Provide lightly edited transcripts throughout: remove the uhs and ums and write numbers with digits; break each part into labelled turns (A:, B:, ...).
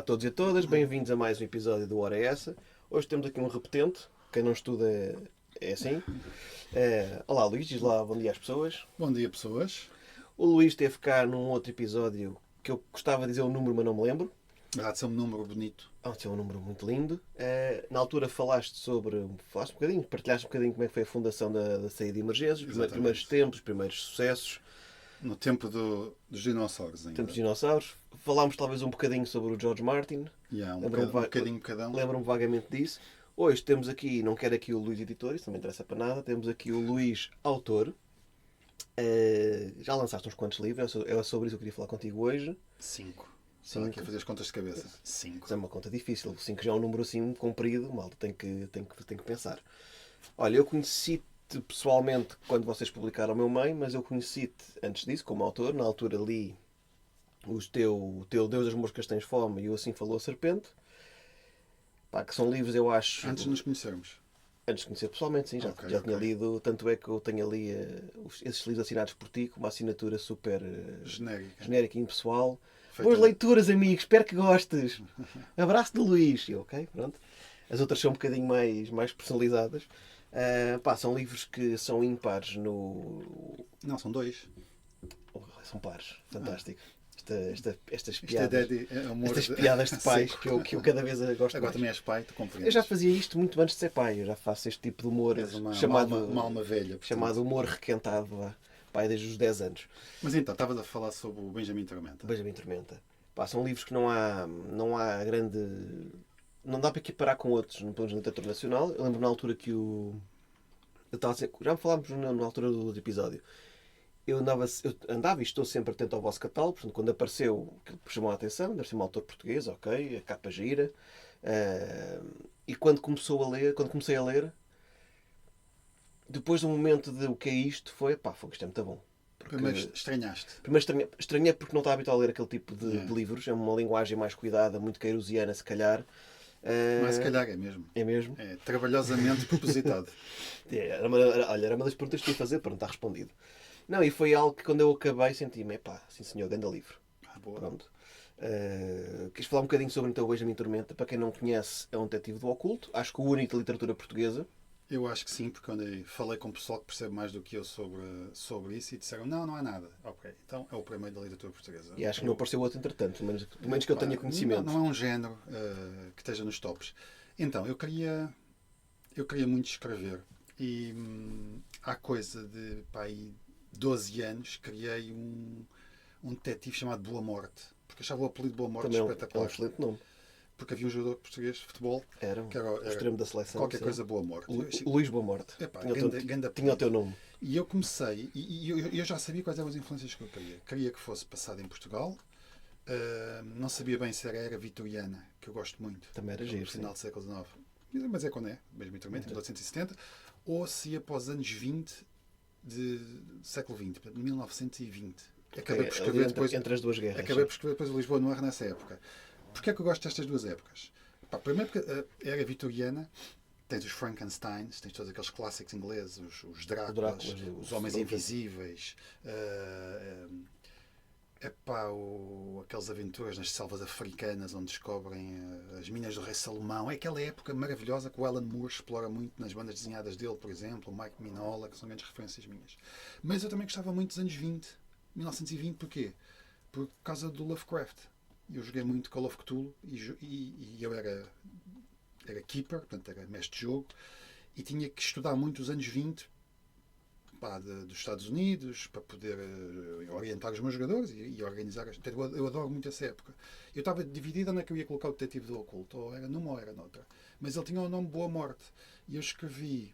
A: todos e a todas, bem-vindos a mais um episódio do Hora é Essa. Hoje temos aqui um repetente, quem não estuda é assim. Olá Luís, diz lá bom dia às pessoas.
B: Bom dia, pessoas.
A: O Luís esteve cá num outro episódio que eu gostava de dizer o número, mas não me lembro.
B: Há de ser um número bonito.
A: É um número muito lindo. Na altura falaste um bocadinho, partilhaste um bocadinho como é que foi a fundação da saída de emergências, os primeiros tempos, os primeiros sucessos.
B: No tempo dos dinossauros ainda.
A: Tempos de dinossauros. Falámos talvez um bocadinho sobre o George Martin.
B: Um bocadinho cada um.
A: Lembro-me vagamente disso. Hoje temos aqui, não quero aqui o Luís editor, isso não me interessa para nada, temos aqui o Luís autor. Já lançaste uns quantos livros, é sobre isso que eu queria falar contigo hoje.
B: 5. Estava aqui a fazer as contas de cabeça. 5.
A: Isso é uma conta difícil, 5 já é um número assim comprido, malta, tem que pensar. Olha, eu conheci-te pessoalmente quando vocês publicaram o meu meio, mas eu conheci-te antes disso como autor. Na altura li o teu Deus das Moscas Tens Fome e o Assim Falou a Serpente. Pá, que são livros, eu acho...
B: Antes de nos conhecermos.
A: Antes de conhecer pessoalmente, sim, já tinha lido. Tanto é que eu tenho ali esses livros assinados por ti, com uma assinatura super genérica e impessoal. Boas leituras, amigos, espero que gostes. Abraço de Luís. E ok, pronto. As outras são um bocadinho mais personalizadas. São livros que são ímpares no...
B: Não, são 2.
A: São pares, fantástico. Estas piadas de pais que eu cada vez gosto
B: Agora
A: mais.
B: também és pai, tu compreendes.
A: Eu já fazia isto muito antes de ser pai. Eu já faço este tipo de humor
B: uma alma velha.
A: Chamado humor requentado, pai, desde os 10 anos.
B: Mas então, estavas a falar sobre o Benjamin Tormenta.
A: Benjamin Tormenta. São livros que não há grande... Não dá para equiparar com outros no plano de literatura nacional. Eu lembro na altura que já me falámos na altura do episódio. Eu andava e estou sempre atento ao vosso catálogo, portanto, quando apareceu, que chamou a atenção, deve ser um autor português, ok, a capa gira. E quando comecei a ler, depois do momento de o que é isto, isto é muito bom.
B: Primeiro estranhaste.
A: Estranhei porque não estava habituado a ler aquele tipo de livros, é uma linguagem mais cuidada, muito queirosiana, se calhar.
B: Mas se calhar é mesmo.
A: É mesmo?
B: É trabalhosamente propositado.
A: Era uma das perguntas que ia fazer, para não estar respondido. Não, e foi algo que quando eu acabei senti-me, sim senhor, grande livro.
B: Boa.
A: Pronto. Quis falar um bocadinho sobre então o Benjamin Tormenta. Para quem não conhece, é um detetive do oculto. Acho que o único da literatura portuguesa.
B: Eu acho que sim, porque quando eu falei com o pessoal que percebe mais do que eu sobre isso e disseram não há nada. Ok, então é o primeiro da literatura portuguesa.
A: E acho que não apareceu outro entretanto, pelo menos que eu tenha conhecimento.
B: Não é um género que esteja nos tops. Então, eu queria muito escrever e há coisa de 12 anos criei um detetive chamado Boa Morte, porque achava o apelido Boa Morte
A: também
B: espetacular.
A: É um excelente nome.
B: Porque havia um jogador português de futebol
A: que era o extremo da seleção.
B: Qualquer coisa Boa Morte.
A: O Luís Boa Morte. Tinha o teu nome.
B: E eu comecei, e eu já sabia quais eram as influências que eu queria. Queria que fosse passado em Portugal. Não sabia bem se era vitoriana, que eu gosto muito.
A: Também era giro,
B: final do século XIX. Mas é quando é, mesmo em 1870. Ou se ia para os anos 20 do século XX, portanto, 1920. Acabei por escrever depois,
A: entre as duas guerras.
B: Acabei por escrever depois o Lisboa Noir nessa época. Porquê é que eu gosto destas duas épocas? Primeiro porque a era vitoriana, tens os Frankensteins, tens todos aqueles clássicos ingleses, os Dráculas, os Homens Invisíveis, aquelas aventuras nas selvas africanas onde descobrem as minas do rei Salomão. É aquela época maravilhosa que o Alan Moore explora muito nas bandas desenhadas dele, por exemplo, o Mike Mignola, que são grandes referências minhas. Mas eu também gostava muito dos anos 20, 1920, porquê? Por causa do Lovecraft. Eu joguei muito Call of Cthulhu e eu era keeper, portanto era mestre de jogo, e tinha que estudar muito os anos 20 dos Estados Unidos para poder orientar os meus jogadores e organizar. Eu adoro muito essa época. Eu estava dividido onde é que eu ia colocar o detetive do oculto, ou era numa ou era noutra. Mas ele tinha o nome Boa Morte. E eu escrevi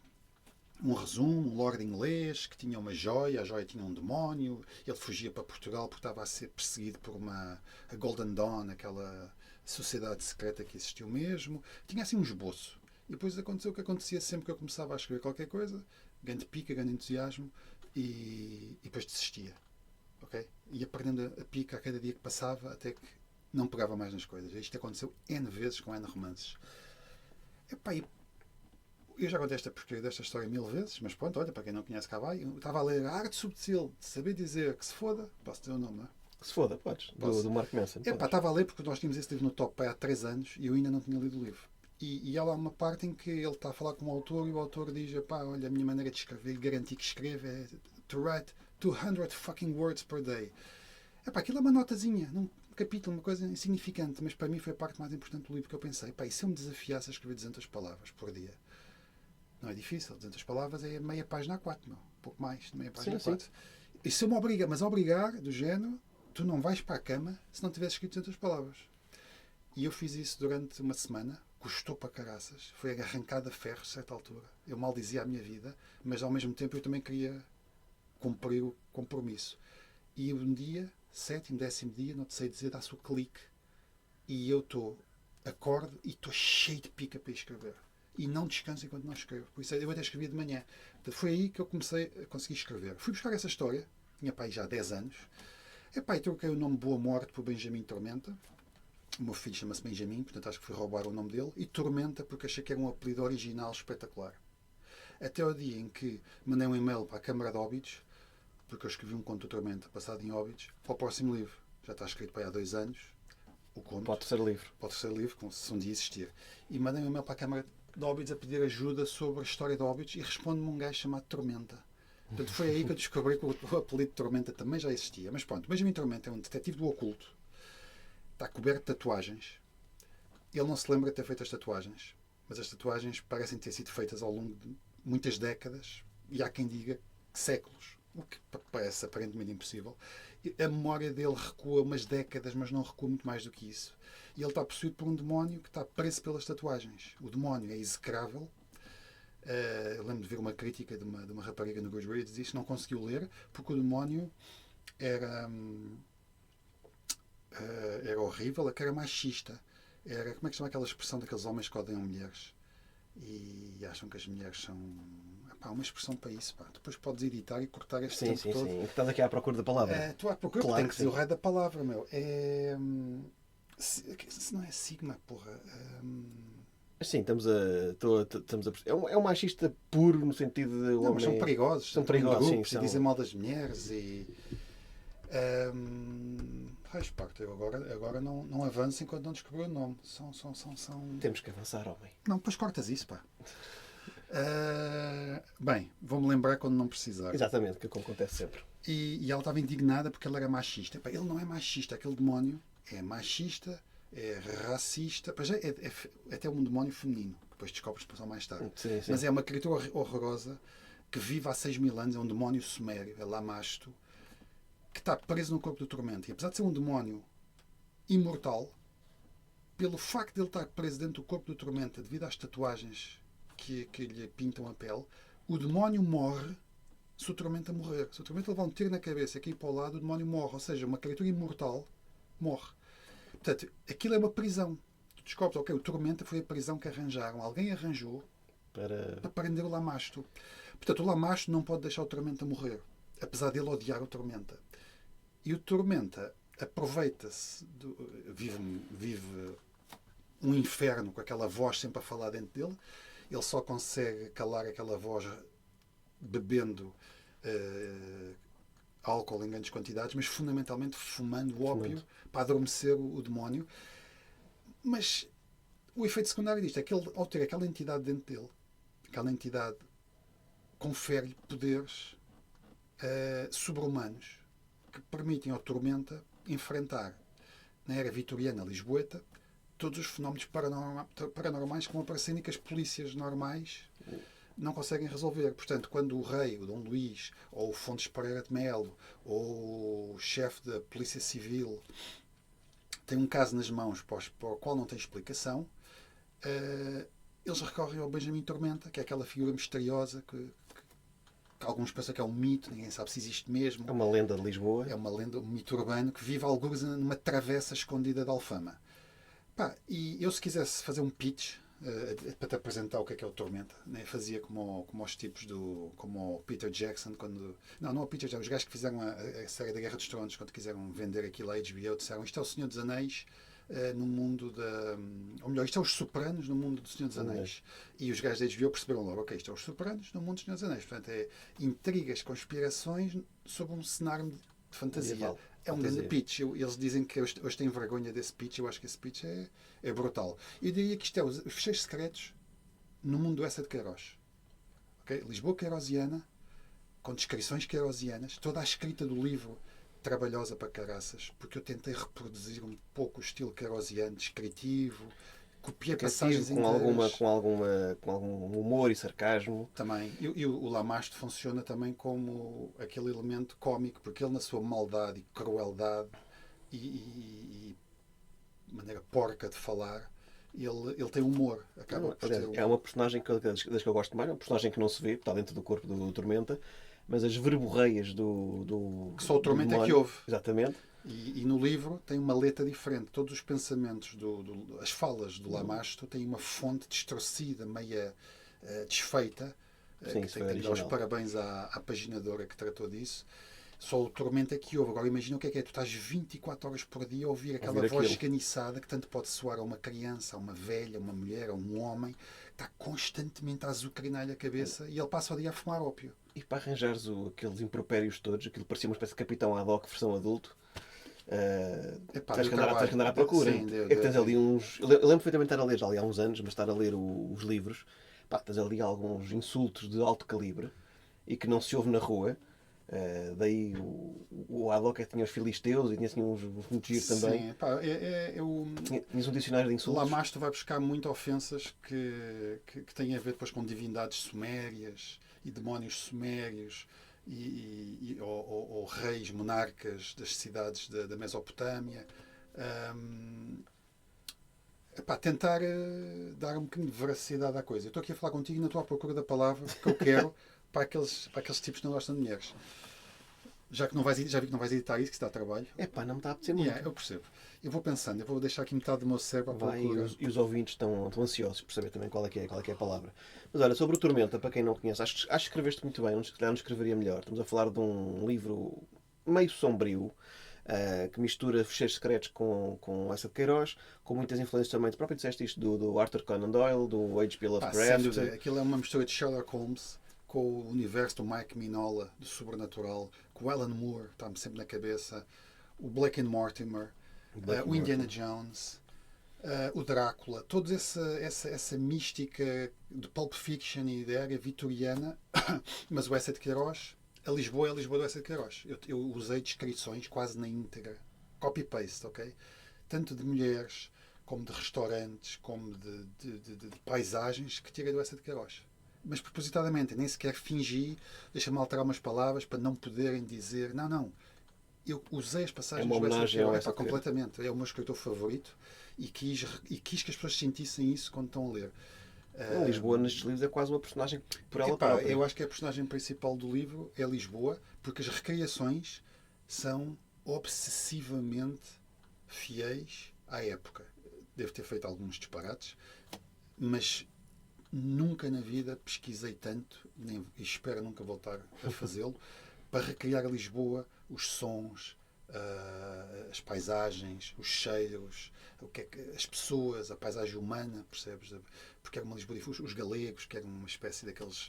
B: um resumo, um lord inglês que tinha uma joia, a joia tinha um demónio, ele fugia para Portugal porque estava a ser perseguido por a Golden Dawn, aquela sociedade secreta que existiu mesmo. Tinha assim um esboço. E depois aconteceu o que acontecia sempre que eu começava a escrever qualquer coisa, grande pica, grande entusiasmo, e depois desistia. Okay? Ia perdendo a pica a cada dia que passava até que não pegava mais nas coisas. Isto aconteceu N vezes com N romances. Eu já contei desta história 1000 vezes, mas pronto, olha, para quem não conhece cá vai, eu estava a ler A Arte Subtil de Saber Dizer que se foda, posso ter o nome, não é?
A: Que se foda, podes. Do Mark Manson.
B: Estava a ler porque nós tínhamos esse livro no top há 3 anos e eu ainda não tinha lido o livro. E há lá uma parte em que ele está a falar com o autor e o autor diz: olha, a minha maneira de escrever, garantir que escreve é to write 200 fucking words per day. Aquilo é uma notazinha, num capítulo, uma coisa insignificante, mas para mim foi a parte mais importante do livro que eu pensei: e se eu me desafiasse a escrever 200 palavras por dia? Não é difícil, 200 palavras é meia página A4, meu. Pouco mais, meia página A4. E se eu me obrigar, mas obrigar, do género, tu não vais para a cama se não tivesse escrito 200 palavras. E eu fiz isso durante uma semana, custou para caraças, foi arrancado a ferro a certa altura. Eu maldizia a minha vida, mas ao mesmo tempo eu também queria cumprir o compromisso. E um dia, 7º, 10º dia, não te sei dizer, dá-se o clique e eu acordo e estou cheio de pica para escrever. E não descanso enquanto não escrevo. Por isso eu até escrevi de manhã. Portanto, foi aí que eu comecei a conseguir escrever. Fui buscar essa história, tinha pai já 10 anos. E troquei o nome Boa Morte por Benjamin Tormenta. O meu filho chama-se Benjamin, portanto acho que fui roubar o nome dele. E Tormenta porque achei que era um apelido original espetacular. Até o dia em que mandei um e-mail para a Câmara de Óbidos, porque eu escrevi um conto do Tormenta passado em Óbidos, para o próximo livro. Já está escrito para aí há 2 anos. O conto.
A: Para o terceiro livro.
B: Para o terceiro livro, se um dia existir. E mandei um e-mail para a Câmara de Óbidos a pedir ajuda sobre a história de Óbidos e responde-me um gajo chamado Tormenta. Portanto, foi aí que eu descobri que o apelido de Tormenta também já existia. Mas pronto, Benjamin Tormenta é um detetive do oculto. Está coberto de tatuagens. Ele não se lembra de ter feito as tatuagens, mas as tatuagens parecem ter sido feitas ao longo de muitas décadas e há quem diga séculos, o que parece aparentemente impossível. A memória dele recua umas décadas, mas não recua muito mais do que isso. E ele está possuído por um demónio que está preso pelas tatuagens. O demónio é execrável. Eu lembro de ver uma crítica de uma rapariga no Goodreads, disse que não conseguiu ler porque o demónio era horrível, que era machista. Como é que se chama aquela expressão daqueles homens que odeiam mulheres e acham que as mulheres são... uma expressão para isso. Depois podes editar e cortar este tempo todo.
A: Sim. Estás aqui à procura da palavra.
B: Tu à procura,
A: claro
B: tem que dizer o raio da palavra, meu. Se não é sigma, porra.
A: Sim, estamos a é um machista puro no sentido de
B: não, mas são perigosos.
A: São perigosos,
B: grupos,
A: sim.
B: Dizem mal das mulheres e... eu agora não avanço enquanto não descobri o nome. São...
A: Temos que avançar, homem.
B: Não, depois cortas isso, pá. Bem, vou-me lembrar quando não precisar.
A: Exatamente, que acontece sempre.
B: E ela estava indignada porque ele era machista. Ele não é machista, aquele demónio é machista, é racista, é até um demónio feminino, que depois descobres só mais tarde.
A: Sim.
B: Mas é uma criatura horrorosa que vive há 6.000 anos, é um demónio sumério, é Lamasto, que está preso no corpo do Tormenta. E apesar de ser um demónio imortal, pelo facto de ele estar preso dentro do corpo do Tormenta devido às tatuagens que lhe pintam a pele, o demónio morre se o Tormenta morrer. Se o Tormenta levar um tiro na cabeça e cair para o lado, o demónio morre. Ou seja, uma criatura imortal morre. Portanto, aquilo é uma prisão. Tu descobres, o Tormenta foi a prisão que arranjaram. Alguém arranjou para prender o Lamasto. Portanto, o Lamasto não pode deixar o Tormenta morrer, apesar dele odiar o Tormenta. E o Tormenta aproveita-se, vive um inferno com aquela voz sempre a falar dentro dele. Ele só consegue calar aquela voz bebendo álcool em grandes quantidades, mas fundamentalmente fumando ópio para adormecer o demónio. Mas o efeito secundário disto é que ele, ao ter aquela entidade dentro dele, aquela entidade confere-lhe poderes sobre-humanos que permitem ao Tormenta enfrentar, na era vitoriana lisboeta, todos os fenómenos paranormais que vão aparecendo e que as polícias normais não conseguem resolver. Portanto, quando o rei, o Dom Luís, ou o Fontes Pereira de Melo, ou o chefe da Polícia Civil tem um caso nas mãos para o qual não tem explicação, eles recorrem ao Benjamin Tormenta, que é aquela figura misteriosa que alguns pensam que é um mito, ninguém sabe se existe mesmo.
A: É uma lenda de Lisboa.
B: É uma lenda, um mito urbano que vive alguns numa travessa escondida de Alfama. E eu, se quisesse fazer um pitch para te apresentar o que é o Tormenta, né? Fazia como os tipos como o Peter Jackson, não o Peter Jackson, os gajos que fizeram a série da Guerra dos Tronos, quando quiseram vender aquilo à HBO, disseram: isto é o Senhor dos Anéis no mundo ou melhor, isto é os Sopranos no mundo do Senhor dos Anéis. E os gajos da HBO perceberam logo: ok, isto é os Sopranos no mundo do Senhor dos Anéis. Portanto, é intrigas, conspirações sobre um cenário de fantasia.
A: Medieval.
B: É um grande pitch. Eles dizem que hoje têm vergonha desse pitch. Eu acho que esse pitch é brutal. Eu diria que isto é os fecheiros secretos no mundo do Essa de Queiroz. Okay? Lisboa queirosiana, com descrições queirosianas, toda a escrita do livro trabalhosa para caraças, porque eu tentei reproduzir um pouco o estilo queirosiano, descritivo, copiei passagens
A: com algum humor e sarcasmo.
B: Também. E o Lamasto funciona também como aquele elemento cómico, porque ele, na sua maldade e crueldade e maneira porca de falar, ele tem humor. Acaba por ter
A: É uma personagem das que eu gosto mais, é uma personagem que não se vê, está dentro do corpo do Tormenta, mas as verborreias do
B: que só o Tormenta é que
A: demónio,
B: ouve.
A: exatamente.
B: E no livro tem uma letra diferente. Todos os pensamentos, as falas do Lamasto têm uma fonte distorcida, meia desfeita.
A: Sim,
B: Que tem que dar os parabéns à paginadora que tratou disso. Só o Tormento é que ouve. Agora imagina o que é. Tu estás 24 horas por dia a ouvir aquela voz esganiçada que tanto pode soar a uma criança, a uma velha, a uma mulher, a um homem, que está constantemente a azucrinar-lhe a cabeça e ele passa o dia a fumar ópio.
A: E para arranjares aqueles impropérios todos, aquilo parecia uma espécie de Capitão Haddock versão adulto. Tens que andar à procura.
B: Sim,
A: é que tens ali uns. Eu lembro perfeitamente de estar a ler já ali há uns anos, mas estar a ler os livros. Tens ali alguns insultos de alto calibre e que não se ouve na rua. Daí o Haddock tinha os filisteus e tinha assim, uns muito giros também.
B: Sim,
A: tinhas um dicionário de insultos.
B: Lamasto vai buscar muito ofensas que têm a ver depois com divindades sumérias e demónios sumérios ou reis, monarcas das cidades da Mesopotâmia. Tentar dar um bocadinho de veracidade à coisa. Eu estou aqui a falar contigo e não estou à procura da palavra que eu quero para aqueles tipos que não gostam de mulheres. Já vi que não vais editar isso, que está a trabalho.
A: Não me está a apetecer muito.
B: Eu percebo. Eu vou pensando, eu vou deixar aqui metade do meu cérebro à procura.
A: E os ouvintes estão ansiosos por saber também qual é que é a palavra. Mas olha, sobre o Tormenta, para quem não conhece, acho que escreveste muito bem, não escreveria melhor. Estamos a falar de um livro meio sombrio, que mistura fecheiros secretos com Essa de Queiroz, com muitas influências também. Tu próprio disseste isto do Arthur Conan Doyle, do H.P. Lovecraft.
B: Aquilo é uma mistura de Sherlock Holmes com o universo do Mike Mignola, do sobrenatural, com o Alan Moore, está-me sempre na cabeça, o Blake and Mortimer, o Indiana Jones, o Drácula, toda essa mística de Pulp Fiction e da era vitoriana, mas o Essa de Queiroz, a Lisboa é a Lisboa do Essa de Queiroz. Eu usei descrições quase na íntegra, copy-paste, ok? Tanto de mulheres, como de restaurantes, como de paisagens que tirei do Essa de Queiroz. Mas propositadamente, nem sequer fingi, deixa-me alterar umas palavras para não poderem dizer, não. Eu usei as passagens
A: do Essa de Queiroz
B: completamente. É o meu escritor favorito e quis que as pessoas sentissem isso quando estão a ler.
A: Lisboa nestes livros é quase uma personagem por ela própria.
B: Eu acho que a personagem principal do livro é Lisboa, porque as recriações são obsessivamente fiéis à época. Devo ter feito alguns disparates, mas nunca na vida pesquisei tanto, e espero nunca voltar a fazê-lo, para recriar Lisboa, os sons, as paisagens, os cheiros, as pessoas, a paisagem humana, percebes? Porque era uma Lisboa difusa, os galegos, que eram uma espécie daqueles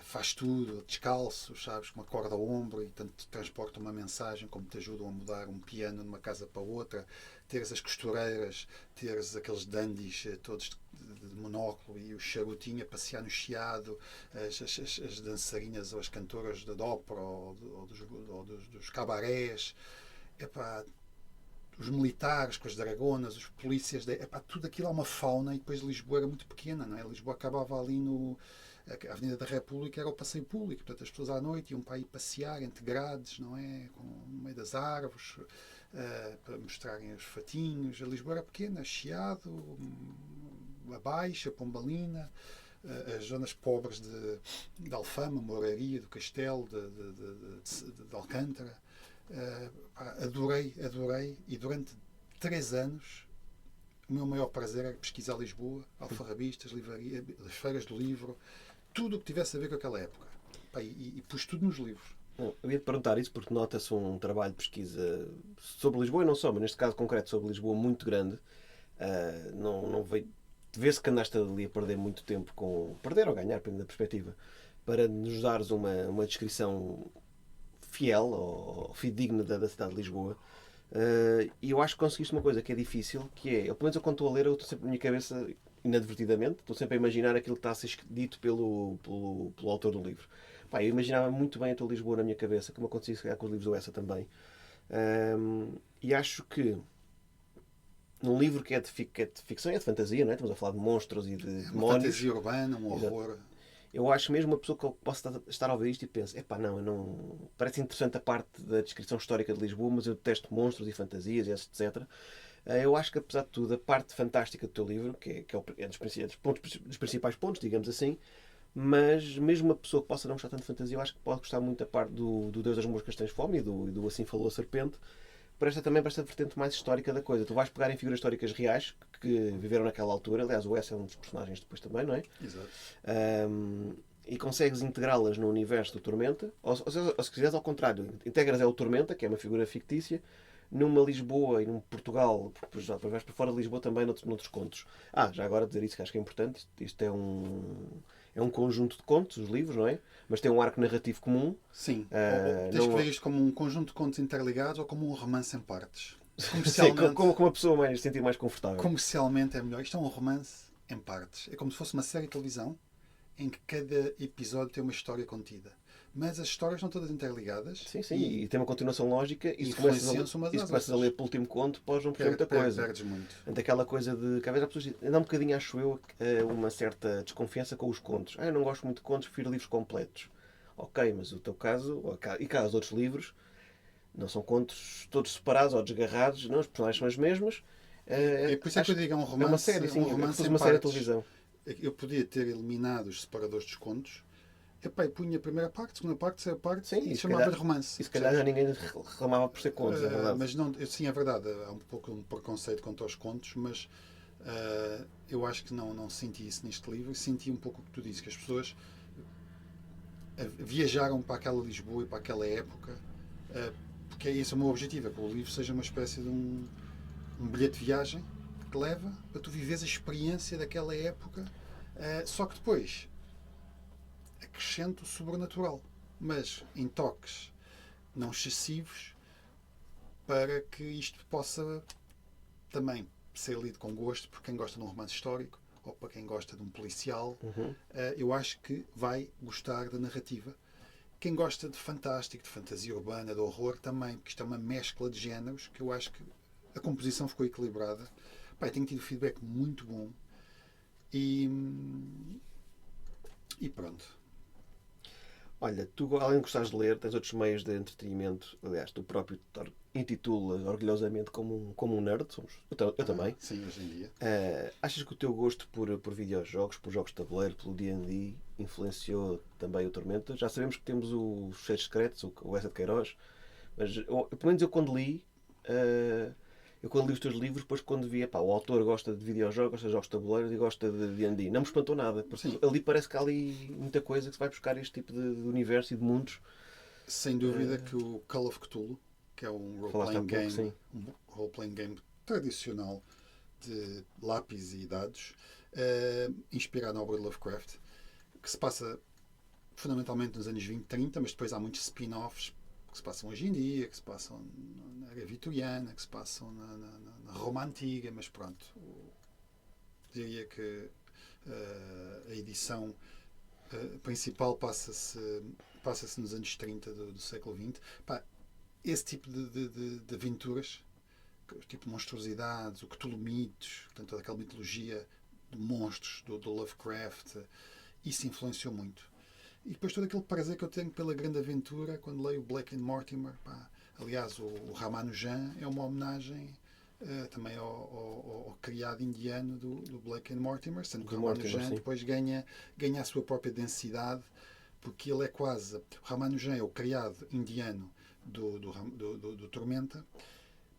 B: faz tudo, descalços, sabes, com uma corda ao ombro e tanto te transportam uma mensagem como te ajudam a mudar um piano de uma casa para outra, teres as costureiras, teres aqueles dandies todos de monóculo e o charutinho a passear no chiado, as dançarinas ou as cantoras da ópera ou dos cabarés, os militares com as dragonas, os polícias, tudo aquilo é uma fauna. E depois Lisboa era muito pequena, não é? Lisboa acabava ali a Avenida da República, era o passeio público, portanto as pessoas à noite iam para aí passear entre grades, não é? No meio das árvores, para mostrarem os fatinhos. A Lisboa era pequena, Chiado, a Baixa, Pombalina, as zonas pobres de Alfama, Moraria, do Castelo, de Alcântara. Adorei, e durante 3 anos o meu maior prazer era pesquisar Lisboa, alfarrabistas, livraria, as feiras do livro, tudo o que tivesse a ver com aquela época. E pus tudo nos livros.
A: Eu ia-te perguntar isso porque nota-se um trabalho de pesquisa sobre Lisboa, e não só, mas neste caso concreto sobre Lisboa muito grande. Não veio. Vê-se que andaste ali a perder muito tempo perder ou ganhar, dependendo da perspectiva, para nos dares uma descrição fiel ou fidedigno da cidade de Lisboa. E eu acho que conseguiste uma coisa que é difícil, que é, pelo menos eu quando estou a ler, eu estou sempre na minha cabeça, inadvertidamente, estou sempre a imaginar aquilo que está a ser dito pelo autor do livro. Pá, eu imaginava muito bem a tua Lisboa na minha cabeça, como acontecia se calhar com os livros do Essa também. E acho que num livro que é de ficção e é de fantasia, não é? Estamos a falar de monstros e de
B: É uma
A: demónios.
B: fantasia urbana, um horror.
A: Eu acho mesmo uma pessoa que possa estar a ouvir isto e pensa, epá, não, eu não. Parece interessante a parte da descrição histórica de Lisboa, mas eu detesto monstros e fantasias, etc. Eu acho que, apesar de tudo, a parte fantástica do teu livro, é dos principais pontos, digamos assim, mas mesmo uma pessoa que possa não gostar tanto de fantasia, eu acho que pode gostar muito da parte do Deus das Moscas Tens Fome e do Assim Falou a Serpente, para esta também para esta vertente mais histórica da coisa. Tu vais pegar em figuras históricas reais que viveram naquela altura, aliás, o S é um dos personagens depois também, não é?
B: Exato.
A: E consegues integrá-las no universo do Tormenta, ou se quiseres ao contrário, integras o Tormenta, que é uma figura fictícia, numa Lisboa e num Portugal, depois vais para fora de Lisboa também noutros contos. Já agora dizer isso que acho que é importante, isto é um conjunto de contos, os livros, não é? Mas tem um arco narrativo comum.
B: Sim. Ou tens que ver isto como um conjunto de contos interligados ou como um romance em partes. Comercialmente,
A: como uma pessoa mais se sentir mais confortável.
B: comercialmente é melhor. Isto é um romance em partes. É como se fosse uma série de televisão em que cada episódio tem uma história contida. Mas as histórias estão todas interligadas.
A: Sim, e tem uma continuação lógica e se
B: influenciam-se umas às
A: começas a ler pelo último conto, podes não perceber muita coisa.
B: Perdes muito.
A: Portanto, aquela coisa de que às vezes as pessoas dá um bocadinho, acho eu, uma certa desconfiança com os contos. Eu não gosto muito de contos, prefiro livros completos. Ok, mas o teu caso, e cá os outros livros, não são contos todos separados ou desgarrados, não, os personagens são as mesmas.
B: É por isso é que eu digo, é um romance,
A: uma série, sim,
B: um romance em
A: uma série de
B: partes.
A: televisão.
B: Eu podia ter eliminado os separadores dos contos. Epá, e punha a primeira parte, a segunda parte, a terceira parte,
A: Sim,
B: e chamava de romance.
A: E se calhar já ninguém reclamava por ser contos, é verdade.
B: Mas não, sim, é verdade, há um pouco um preconceito quanto aos contos, mas eu acho que não senti isso neste livro. Senti um pouco o que tu dizes, que as pessoas viajaram para aquela Lisboa e para aquela época, porque esse é o meu objetivo, é que o livro seja uma espécie de um bilhete de viagem que leva para tu viveres a experiência daquela época, só que depois acrescento o sobrenatural, mas em toques não excessivos, para que isto possa também ser lido com gosto por quem gosta de um romance histórico ou para quem gosta de um policial. Eu acho que vai gostar da narrativa. Quem gosta de fantástico, de fantasia urbana, de horror também, porque isto é uma mescla de géneros que eu acho que a composição ficou equilibrada. Tenho tido feedback muito bom e pronto.
A: Olha, tu além de gostares de ler, tens outros meios de entretenimento. Aliás, tu próprio te intitulas orgulhosamente como um nerd. Eu também.
B: Sim, hoje em dia.
A: Achas que o teu gosto por videojogos, por jogos de tabuleiro, pelo D&D, influenciou também o Tormenta? Já sabemos que temos os Fecheiros Secretos, o Essa de Queiroz, mas pelo menos eu quando li os teus livros, depois quando vi, o autor gosta de videojogos, gosta de jogos de tabuleiro e gosta de D&D. Não me espantou nada, porque
B: Sim.
A: ali parece que há ali muita coisa que se vai buscar este tipo de universo e de mundos.
B: Sem dúvida que o Call of Cthulhu, que é um role-playing game tradicional de lápis e dados, inspirado na obra de Lovecraft, que se passa fundamentalmente nos anos 20, 30, mas depois há muitos spin-offs que se passam hoje em dia, que se passam na era vitoriana, que se passam na Roma Antiga, mas pronto, diria que a edição principal passa-se nos anos 30 do século XX. Esse tipo de aventuras, tipo monstruosidades, o Cthulhu mitos, portanto, aquela mitologia de monstros do Lovecraft, isso influenciou muito. E depois todo aquele prazer que eu tenho pela grande aventura quando leio o Blake and Mortimer. Aliás, o Ramanujan é uma homenagem também ao criado indiano do Blake and Mortimer, sendo que o Ramanujan depois ganha a sua própria densidade, porque ele é quase... O Ramanujan é o criado indiano do Tormenta,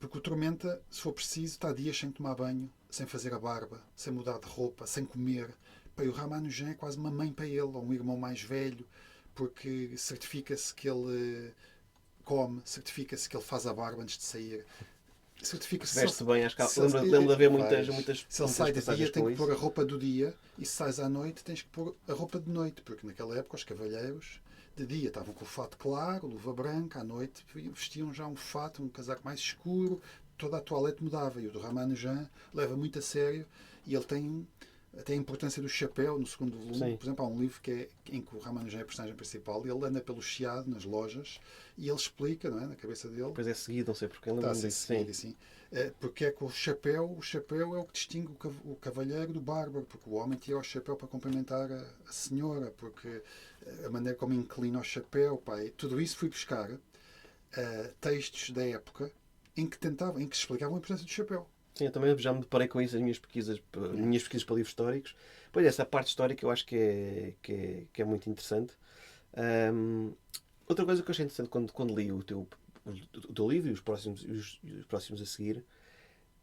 B: porque o Tormenta, se for preciso, está dias sem tomar banho, sem fazer a barba, sem mudar de roupa, sem comer. O Ramanujan é quase uma mãe para ele, ou um irmão mais velho, porque certifica-se que ele come, certifica-se que ele faz a barba antes de sair, certifica-se...
A: Veste bem, acho que lembro de haver muitas
B: se ele sai de dia, tem que pôr a roupa do dia, e se sais à noite, tens que pôr a roupa de noite, porque naquela época os cavalheiros De dia estavam com o fato claro, luva branca, à noite vestiam já um fato, um casaco mais escuro, toda a toalete mudava. E o do Ramanujan leva muito a sério e ele tem até a importância do chapéu no segundo volume.
A: Sim.
B: Por exemplo, há um livro em que o Ramanujan é a personagem principal e ele anda pelo Chiado, nas lojas, e ele explica, não é, na cabeça dele,
A: Depois é seguido, não sei porque,
B: está a
A: lembro-me
B: ser
A: disso.
B: seguido,
A: Sim.
B: assim, porque é que o chapéu é o que distingue o cavalheiro do bárbaro, porque o homem tira o chapéu para cumprimentar a senhora, porque a maneira como inclina o chapéu, pá, e tudo isso fui buscar textos da época em que explicavam a importância do chapéu.
A: Sim, eu também já me deparei com isso nas minhas pesquisas para livros históricos. Pois essa parte histórica eu acho que é muito interessante. Ahm, Outra coisa que eu achei interessante quando li o teu livro e os próximos a seguir,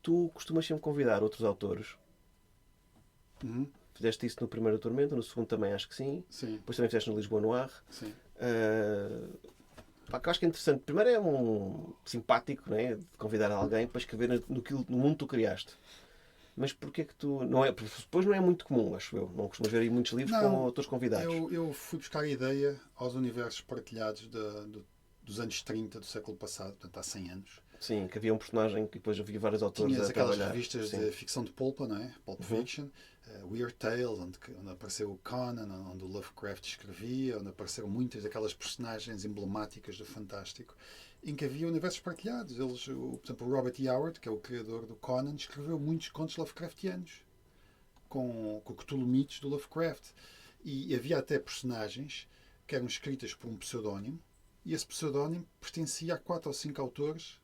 A: tu costumas sempre convidar outros autores.
B: Uhum.
A: Fizeste isso no primeiro Tormenta, no segundo também acho que sim.
B: Sim,
A: Depois também fizeste no Lisboa Noir.
B: sim.
A: Pá, que eu acho que é interessante. Primeiro é um simpático, né, de convidar alguém para escrever no mundo que tu criaste. Mas porquê que tu. Não é, depois não é muito comum, acho eu. Não costumas ver aí muitos livros com
B: Não,
A: autores convidados.
B: eu fui buscar a ideia aos universos partilhados dos anos 30 do século passado, portanto há 100 anos.
A: Sim, que havia um personagem que depois havia vários autores
B: Tinhas
A: a
B: aquelas
A: trabalhar.
B: revistas
A: Sim.
B: de ficção de pulpa, não é? Pulp
A: Uhum.
B: Fiction, Weird Tales, onde apareceu o Conan, onde o Lovecraft escrevia, onde apareceram muitas daquelas personagens emblemáticas do Fantástico, em que havia universos partilhados. Por exemplo, o Robert E. Howard, que é o criador do Conan, escreveu muitos contos Lovecraftianos, com o Cthulhu Mitos do Lovecraft. E havia até personagens que eram escritas por um pseudónimo, e esse pseudónimo pertencia a 4 ou 5 autores,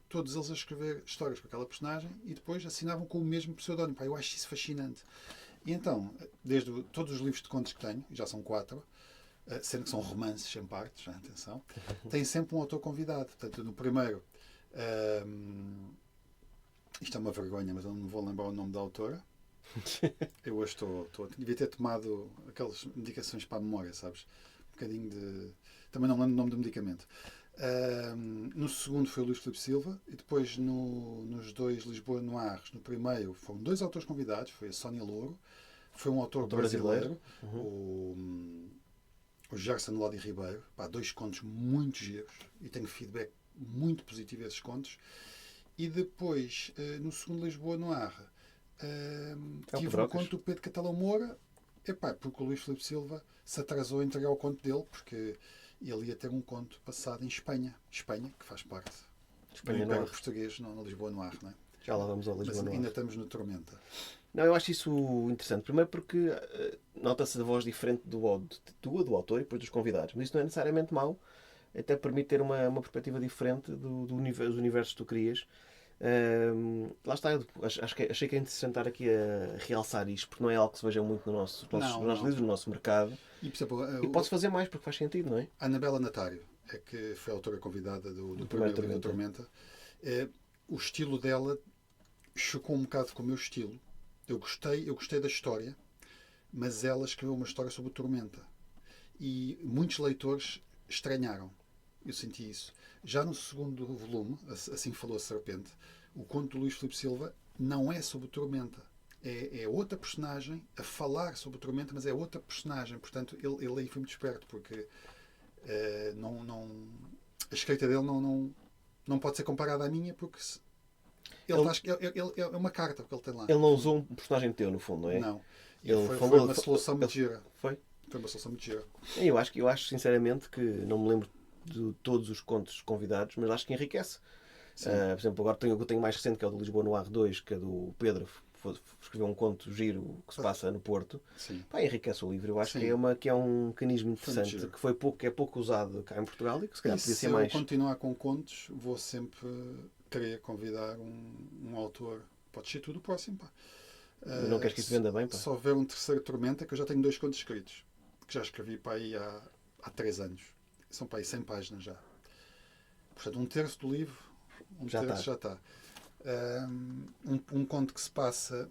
B: todos eles a escrever histórias para aquela personagem e depois assinavam com o mesmo pseudónimo. Pá, eu acho isso fascinante. E então, todos os livros de contos que tenho, já são 4, sendo que são romances em partes, atenção, tem sempre um autor convidado. Portanto, no primeiro, isto é uma vergonha, mas eu não vou lembrar o nome da autora. Eu hoje devia ter tomado aquelas medicações para a memória, sabes? Um bocadinho de. Também não lembro o nome do medicamento. No segundo foi o Luís Filipe Silva e depois nos dois Lisboa Noirs, no primeiro foram 2 autores convidados, foi a Sónia Louro, foi um autor brasileiro,
A: Uhum.
B: o Gerson Lodi Ribeiro, pá, 2 contos muito giros e tenho feedback muito positivo a esses contos. E depois, no segundo Lisboa Noir, tive um conto do Pedro Catalão Moura, porque o Luís Filipe Silva se atrasou a entregar o conto dele, porque ele ia ter um conto passado em Espanha. Espanha, que faz parte do Império Português no Lisboa Noir, não é?
A: Já lá vamos ao Lisboa
B: Mas
A: Noir.
B: ainda estamos no Tormenta.
A: Não, eu acho isso interessante. Primeiro porque nota-se a voz diferente do autor e depois dos convidados. Mas isso não é necessariamente mau. Até permite ter uma perspectiva diferente dos universos que tu crias. Lá está, achei que é interessante estar aqui a realçar isto, porque não é algo que se veja muito nos nossos livros, no nosso mercado.
B: E, por exemplo,
A: E pode-se fazer mais, porque faz sentido, não é?
B: A Anabela Natário, que foi a autora convidada do primeiro livro da Tormenta. O estilo dela chocou um bocado com o meu estilo. Eu gostei da história, mas ela escreveu uma história sobre o Tormenta. E muitos leitores estranharam. Eu senti isso. Já no segundo volume, Assim Falou a Serpente, o conto do Luís Filipe Silva não é sobre o Tormenta. É outra personagem a falar sobre o Tormenta, mas é outra personagem. Portanto, ele aí foi muito esperto, porque a escrita dele não pode ser comparada à minha, porque é uma carta que ele tem lá.
A: Ele não usou um personagem teu, no fundo, não é?
B: Não.
A: Foi
B: uma solução muito gira.
A: Foi?
B: Foi uma solução muito gira.
A: Eu acho sinceramente que não me lembro de todos os contos convidados, mas acho que enriquece. Por exemplo, agora eu tenho mais recente, que é o do Lisboa Noir 2, que é do Pedro, escreveu um conto giro que se passa no Porto. Pá, enriquece o livro. Eu acho que é um mecanismo interessante que é pouco usado cá em Portugal e que se calhar podia ser mais.
B: Se eu continuar com contos, vou sempre querer convidar um autor. Pode ser tudo o próximo, pá.
A: Não queres que isso venda bem, pá?
B: Se houver um terceiro Tormenta, que eu já tenho 2 contos escritos, que já escrevi para aí há 3 anos. São para aí 100 páginas já. Portanto, 1/3 do livro, já está. Um conto que se passa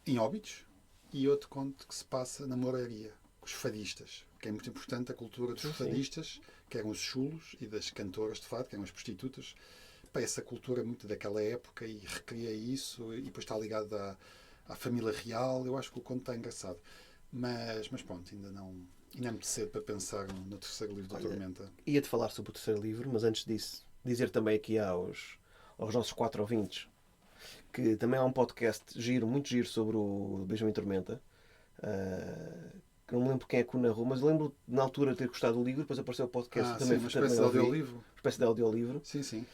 B: em Óbidos e outro conto que se passa na Moraria, com os fadistas, que é muito importante a cultura dos fadistas, que eram os chulos, e das cantoras de fado, que eram as prostitutas. Para essa cultura muito daquela época, e recria isso, e depois está ligado à família real. Eu acho que o conto está engraçado. Mas pronto, ainda Ainda é muito cedo para pensar no terceiro livro do
A: Olha,
B: Tormenta.
A: Ia-te falar sobre o terceiro livro, mas antes disso, dizer também aqui aos nossos 4 ouvintes que também há um podcast giro, muito giro sobre o Benjamin Tormenta. Que não me lembro quem é que o narrou, mas lembro na altura de ter gostado do livro, depois apareceu o podcast
B: Ah,
A: também,
B: sim, uma espécie de
A: ouvi,
B: audiolivro.
A: uma espécie de audiolivro.
B: Sim, sim.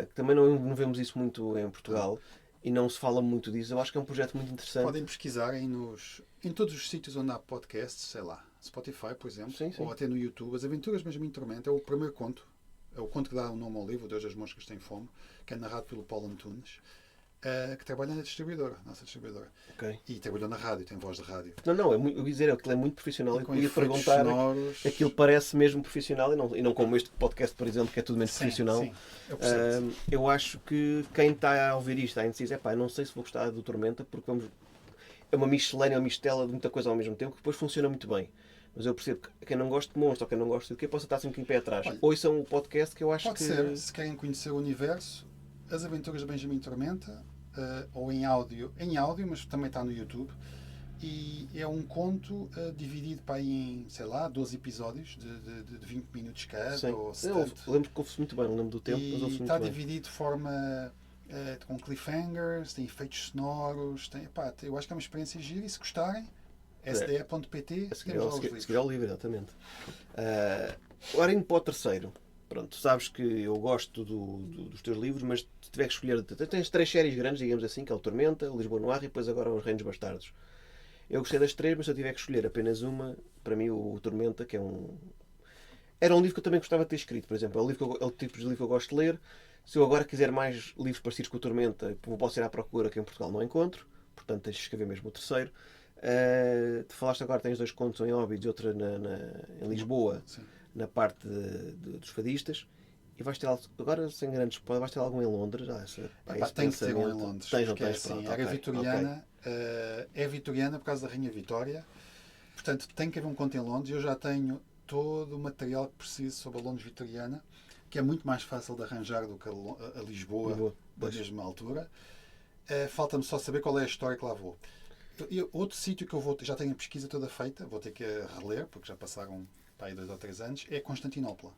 A: Que também não vemos isso muito em Portugal e não se fala muito disso. Eu acho que é um projeto muito interessante.
B: Podem pesquisar em todos os sítios onde há podcasts, sei lá, Spotify, por exemplo,
A: Sim, sim.
B: ou até no YouTube. As Aventuras de Benjamin Tormenta é o primeiro conto. É o conto que dá o nome ao livro, Deus das Moscas Têm Fome, que é narrado pelo Paulo Antunes, que trabalha na distribuidora, nossa distribuidora.
A: Okay.
B: E trabalhou na rádio, tem voz de rádio.
A: Não, eu ia dizer, aquilo é muito profissional.
B: Com
A: Eu ia
B: efeitos
A: perguntar,
B: sonoros.
A: aquilo parece mesmo profissional e não como este podcast, por exemplo, que é tudo menos
B: Sim,
A: profissional.
B: sim, eu percebo.
A: Eu acho que quem está a ouvir isto está indeciso, eu não sei se vou gostar do Tormenta, porque é uma miscelânea, uma mistela de muita coisa ao mesmo tempo, que depois funciona muito bem. Mas eu percebo que quem não gosta de monstro ou quem não gosta de quê, possa estar assim um bocadinho pé atrás.
B: Olha,
A: Ouçam o podcast que eu acho
B: Pode
A: que...
B: ser, se querem conhecer o universo, As Aventuras de Benjamin Tormenta, ou em áudio, mas também está no YouTube. E é um conto dividido para aí em, sei lá, 12 episódios de 20 minutos cada.
A: Sim.
B: Ou
A: Eu lembro que ouve-se muito bem, não lembro do tempo, mas
B: e
A: ouve-se
B: está
A: muito bem.
B: dividido de forma com cliffhangers, tem efeitos sonoros, eu acho que é uma experiência gira e se gostarem, sde.pt, temos lá os livros.
A: Seguir ao livro, exatamente. Agora indo para o terceiro. Pronto, sabes que eu gosto dos teus livros, mas se tiver que escolher, tens 3 séries grandes, digamos assim, que é o Tormenta, o Lisboa Noir e depois agora os Reinos Bastardos. Eu gostei das 3, mas se eu tiver que escolher apenas uma, para mim o Tormenta, que é era um livro que eu também gostava de ter escrito, por exemplo. É o tipo de livro que eu gosto de ler. Se eu agora quiser mais livros parecidos com o Tormenta, posso ir à procura, que em Portugal não encontro. Portanto, tens de escrever mesmo o terceiro. Tu falaste agora, tens 2 contos em Óbidos e outra em Lisboa,
B: Sim.
A: na parte dos fadistas. E vais ter agora, sem grandes spoilers, vais ter algum em Londres?
B: Tem que ter um em Londres.
A: Tens, não
B: porque
A: tens?
B: assim,
A: Pronto,
B: era
A: ok,
B: vitoriana, é vitoriana por causa da Rainha Vitória. Portanto, tem que haver um conto em Londres. Eu já tenho todo o material que preciso sobre a Londres vitoriana, que é muito mais fácil de arranjar do que a Lisboa da mesma altura. Falta-me só saber qual é a história que lá vou. Outro sítio que eu já tenho a pesquisa toda feita, vou ter que reler, porque já passaram aí 2 ou 3 anos, é Constantinopla.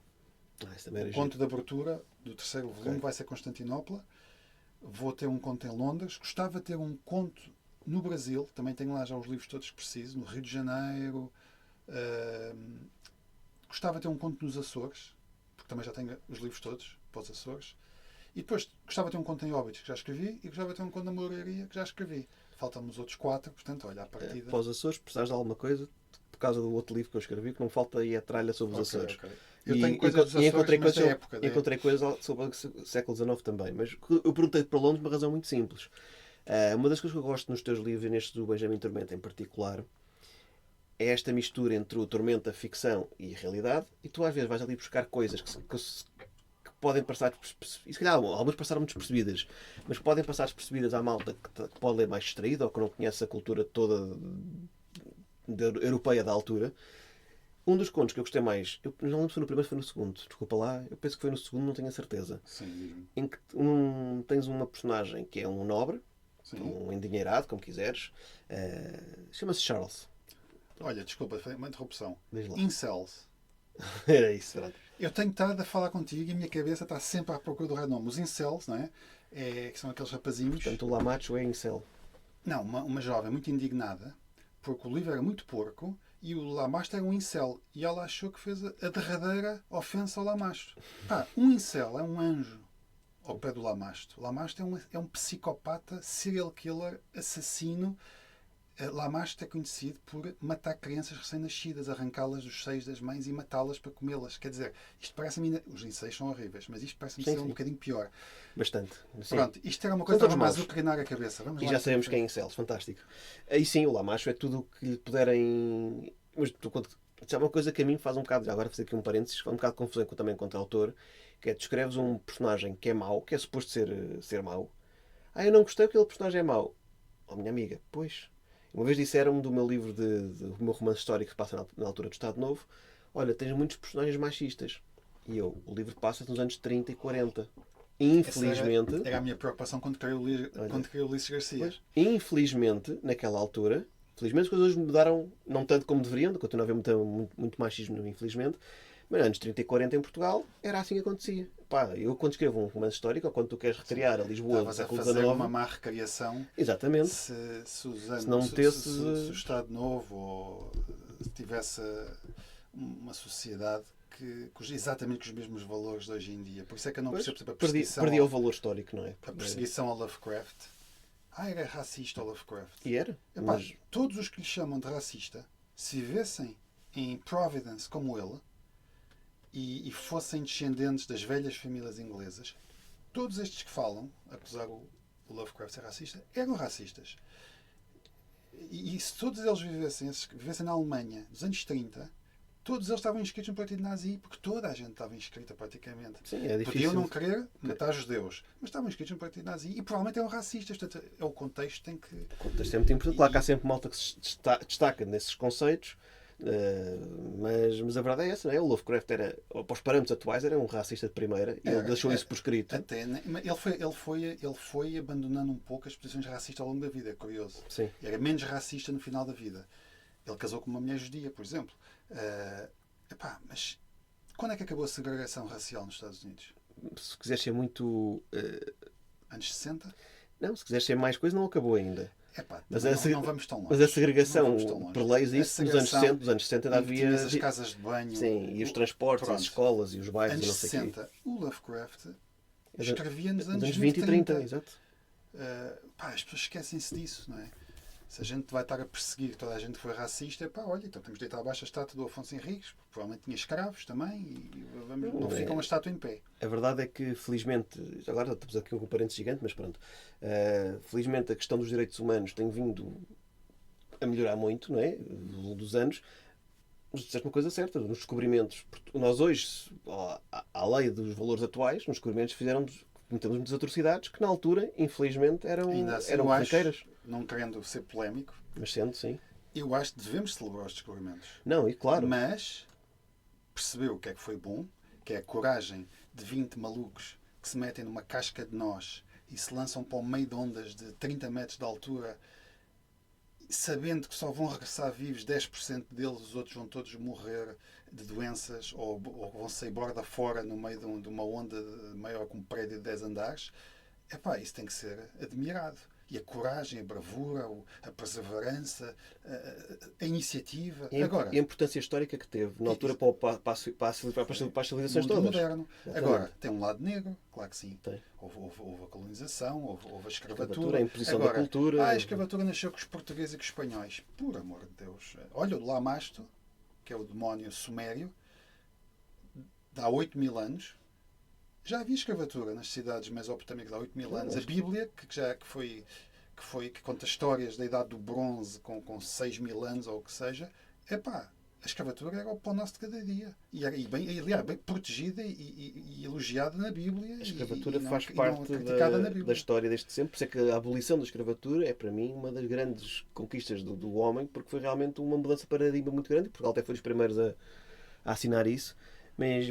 B: O conto de abertura do terceiro volume vai ser Constantinopla. Vou ter um conto em Londres. Gostava de ter um conto no Brasil. Também tenho lá já os livros todos que preciso. No Rio de Janeiro. Gostava de ter um conto nos Açores, porque também já tenho os livros todos para os Açores. E depois gostava de ter um conto em Óbidos, que já escrevi, e gostava de ter um conto na Moraria, que já escrevi. Faltam-me os outros 4, portanto, olha, a partida...
A: Para os Açores, precisares de alguma coisa, por causa do outro livro que eu escrevi, que não falta aí a tralha sobre os Açores.
B: Okay. Eu tenho coisas dos Açores, mas da época.
A: Encontrei coisas sobre o século XIX também, mas eu perguntei para Londres por uma razão muito simples. Uma das coisas que eu gosto nos teus livros, e neste do Benjamin Tormenta em particular, é esta mistura entre o Tormenta, ficção e realidade, e tu às vezes vais ali buscar coisas que podem passar, e se calhar algumas passaram despercebidas, mas podem passar despercebidas à malta que pode ler mais distraída ou que não conhece a cultura toda europeia da altura. Um dos contos que eu gostei mais, eu não lembro se foi no primeiro ou foi no segundo, desculpa lá, eu penso que foi no segundo, não tenho a certeza.
B: Sim.
A: Em que tens uma personagem que é um nobre, um endinheirado, como quiseres, chama-se Charles.
B: Olha, desculpa, foi uma interrupção.
A: Diz lá.
B: Incels.
A: Era isso, verdade.
B: Eu tenho estado a falar contigo e a minha cabeça está sempre à procura do raio nome. Os incels, não é? Que são aqueles rapazinhos...
A: Portanto, o Lamacho é incel.
B: Não, uma jovem muito indignada, porque o livro era muito porco e o Lamasto era um incel. E ela achou que fez a derradeira ofensa ao Lamasto. Um incel é um anjo ao pé do Lamasto. O Lamasto é um psicopata, serial killer, assassino. Lamasto é conhecido por matar crianças recém-nascidas, arrancá-las dos seios das mães e matá-las para comê-las. Quer dizer, isto parece-me... Os incels são horríveis, mas isto parece-me ser um bocadinho pior.
A: Bastante. Sim.
B: Pronto, isto era uma coisa que estava mais a azucrinar a cabeça.
A: E já sabemos quem é incels, fantástico. Aí sim, o Lamacho é tudo o que lhe puderem... Mas é uma coisa que a mim faz um bocado... Agora fazer aqui um parênteses, faz um bocado de confusão também contra o autor, que é, tu escreves um personagem que é mau, que é suposto ser mau. Eu não gostei que aquele personagem é mau. Oh, minha amiga, pois... Uma vez disseram-me do meu livro, do meu romance histórico que se passa na altura do Estado Novo, olha, tens muitos personagens machistas. E o livro passa-se nos anos 30 e 40. Infelizmente...
B: Era a minha preocupação quando criei o Ulisses Garcia.
A: Infelizmente, naquela altura, Felizmente as coisas hoje mudaram, não tanto como deveriam, continua a haver muito machismo, infelizmente, mas anos 30 e 40 em Portugal era assim que acontecia. Pá, eu quando escrevo um romance histórico, ou quando tu queres recriar a Lisboa do
B: Estavas a
A: século
B: fazer uma
A: XIX,
B: má recriação
A: exatamente,
B: se,
A: se não metesses...
B: se o Estado Novo ou tivesse uma sociedade exatamente com os mesmos valores de hoje em dia. Por isso é que eu não
A: Pois,
B: percebo, por exemplo, a perseguição,
A: perdia o valor histórico, não é?
B: a perseguição ao Lovecraft. Era racista o Lovecraft.
A: E era,
B: Epá,
A: mas...
B: todos os que lhe chamam de racista, se vivessem em Providence como ele e fossem descendentes das velhas famílias inglesas, todos estes que falam, acusar o Lovecraft de ser racista, eram racistas. E se todos eles vivessem na Alemanha dos anos 30, todos eles estavam inscritos no Partido Nazi, porque toda a gente estava inscrita praticamente.
A: Sim, é difícil.
B: Podiam não querer matar judeus, mas estavam inscritos no Partido Nazi e provavelmente eram racistas. Portanto, é o contexto que tem que...
A: O contexto é muito importante. Claro que há sempre malta que se destaca nesses conceitos, mas a verdade é essa, não é? O Lovecraft era, para os parâmetros atuais, era um racista de primeira e ele deixou isso por escrito.
B: Até, ele foi abandonando um pouco as posições racistas ao longo da vida, é curioso.
A: Sim.
B: Era menos racista no final da vida. Ele casou com uma mulher judia, por exemplo. Mas quando é que acabou a segregação racial nos Estados Unidos?
A: Se quiser ser muito...
B: Anos 60?
A: Não, se quiser ser mais coisa, não acabou ainda.
B: Mas não vamos tão longe.
A: Mas a segregação, por leis, isso nos anos 60 ainda havia...
B: as casas de banho.
A: Sim, e os transportes, as escolas e os bairros
B: anos
A: e não sei
B: 60,
A: quê.
B: o Lovecraft escrevia nos anos
A: 20 e 30.
B: 30.
A: Exato.
B: As pessoas esquecem-se disso, não é? Se a gente vai estar a perseguir toda a gente que foi racista, olha, então temos de deitar abaixo a estátua do Afonso Henriques, porque provavelmente tinha escravos também, e não fica uma estátua em pé.
A: A verdade é que, felizmente, agora estamos aqui com um parênteses gigante, mas pronto, felizmente a questão dos direitos humanos tem vindo a melhorar muito, não é? Ao longo dos anos. Mas disseste uma coisa certa, nos descobrimentos. Nós hoje, à lei dos valores atuais, nos descobrimentos cometemos muitas atrocidades que na altura, infelizmente, eram corriqueiras.
B: Não querendo ser polémico,
A: mas sendo, sim.
B: Eu acho que devemos celebrar os descobrimentos.
A: Não, e claro.
B: Mas perceber o que é que foi bom, que é a coragem de 20 malucos que se metem numa casca de nós e se lançam para o meio de ondas de 30 metros de altura, sabendo que só vão regressar vivos 10% deles, os outros vão todos morrer de doenças ou vão sair borda fora no meio de uma onda maior que um prédio de 10 andares. Isso tem que ser admirado. E a coragem, a bravura, a perseverança, a iniciativa.
A: E a importância histórica que teve na altura para as civilizações todas.
B: Moderno. Agora, tem um lado negro, claro que sim.
A: Tem.
B: Houve a colonização, houve a escravatura.
A: A imposição da cultura.
B: A escravatura nasceu com os portugueses e com os espanhóis. Por amor de Deus. Olha o Lamasto, que é o demónio sumério, de há 8.000 anos. Já havia escravatura nas cidades mesopotâmicas há 8.000 anos. A Bíblia, que conta histórias da Idade do Bronze com 6.000 anos ou o que seja, a escravatura era o pão nosso de cada dia. E era bem protegida e elogiada na Bíblia.
A: A escravatura
B: não,
A: faz parte da história desde sempre. Por isso é que a abolição da escravatura é, para mim, uma das grandes conquistas do homem, porque foi realmente uma mudança de paradigma muito grande. Portugal até foi dos primeiros a assinar isso.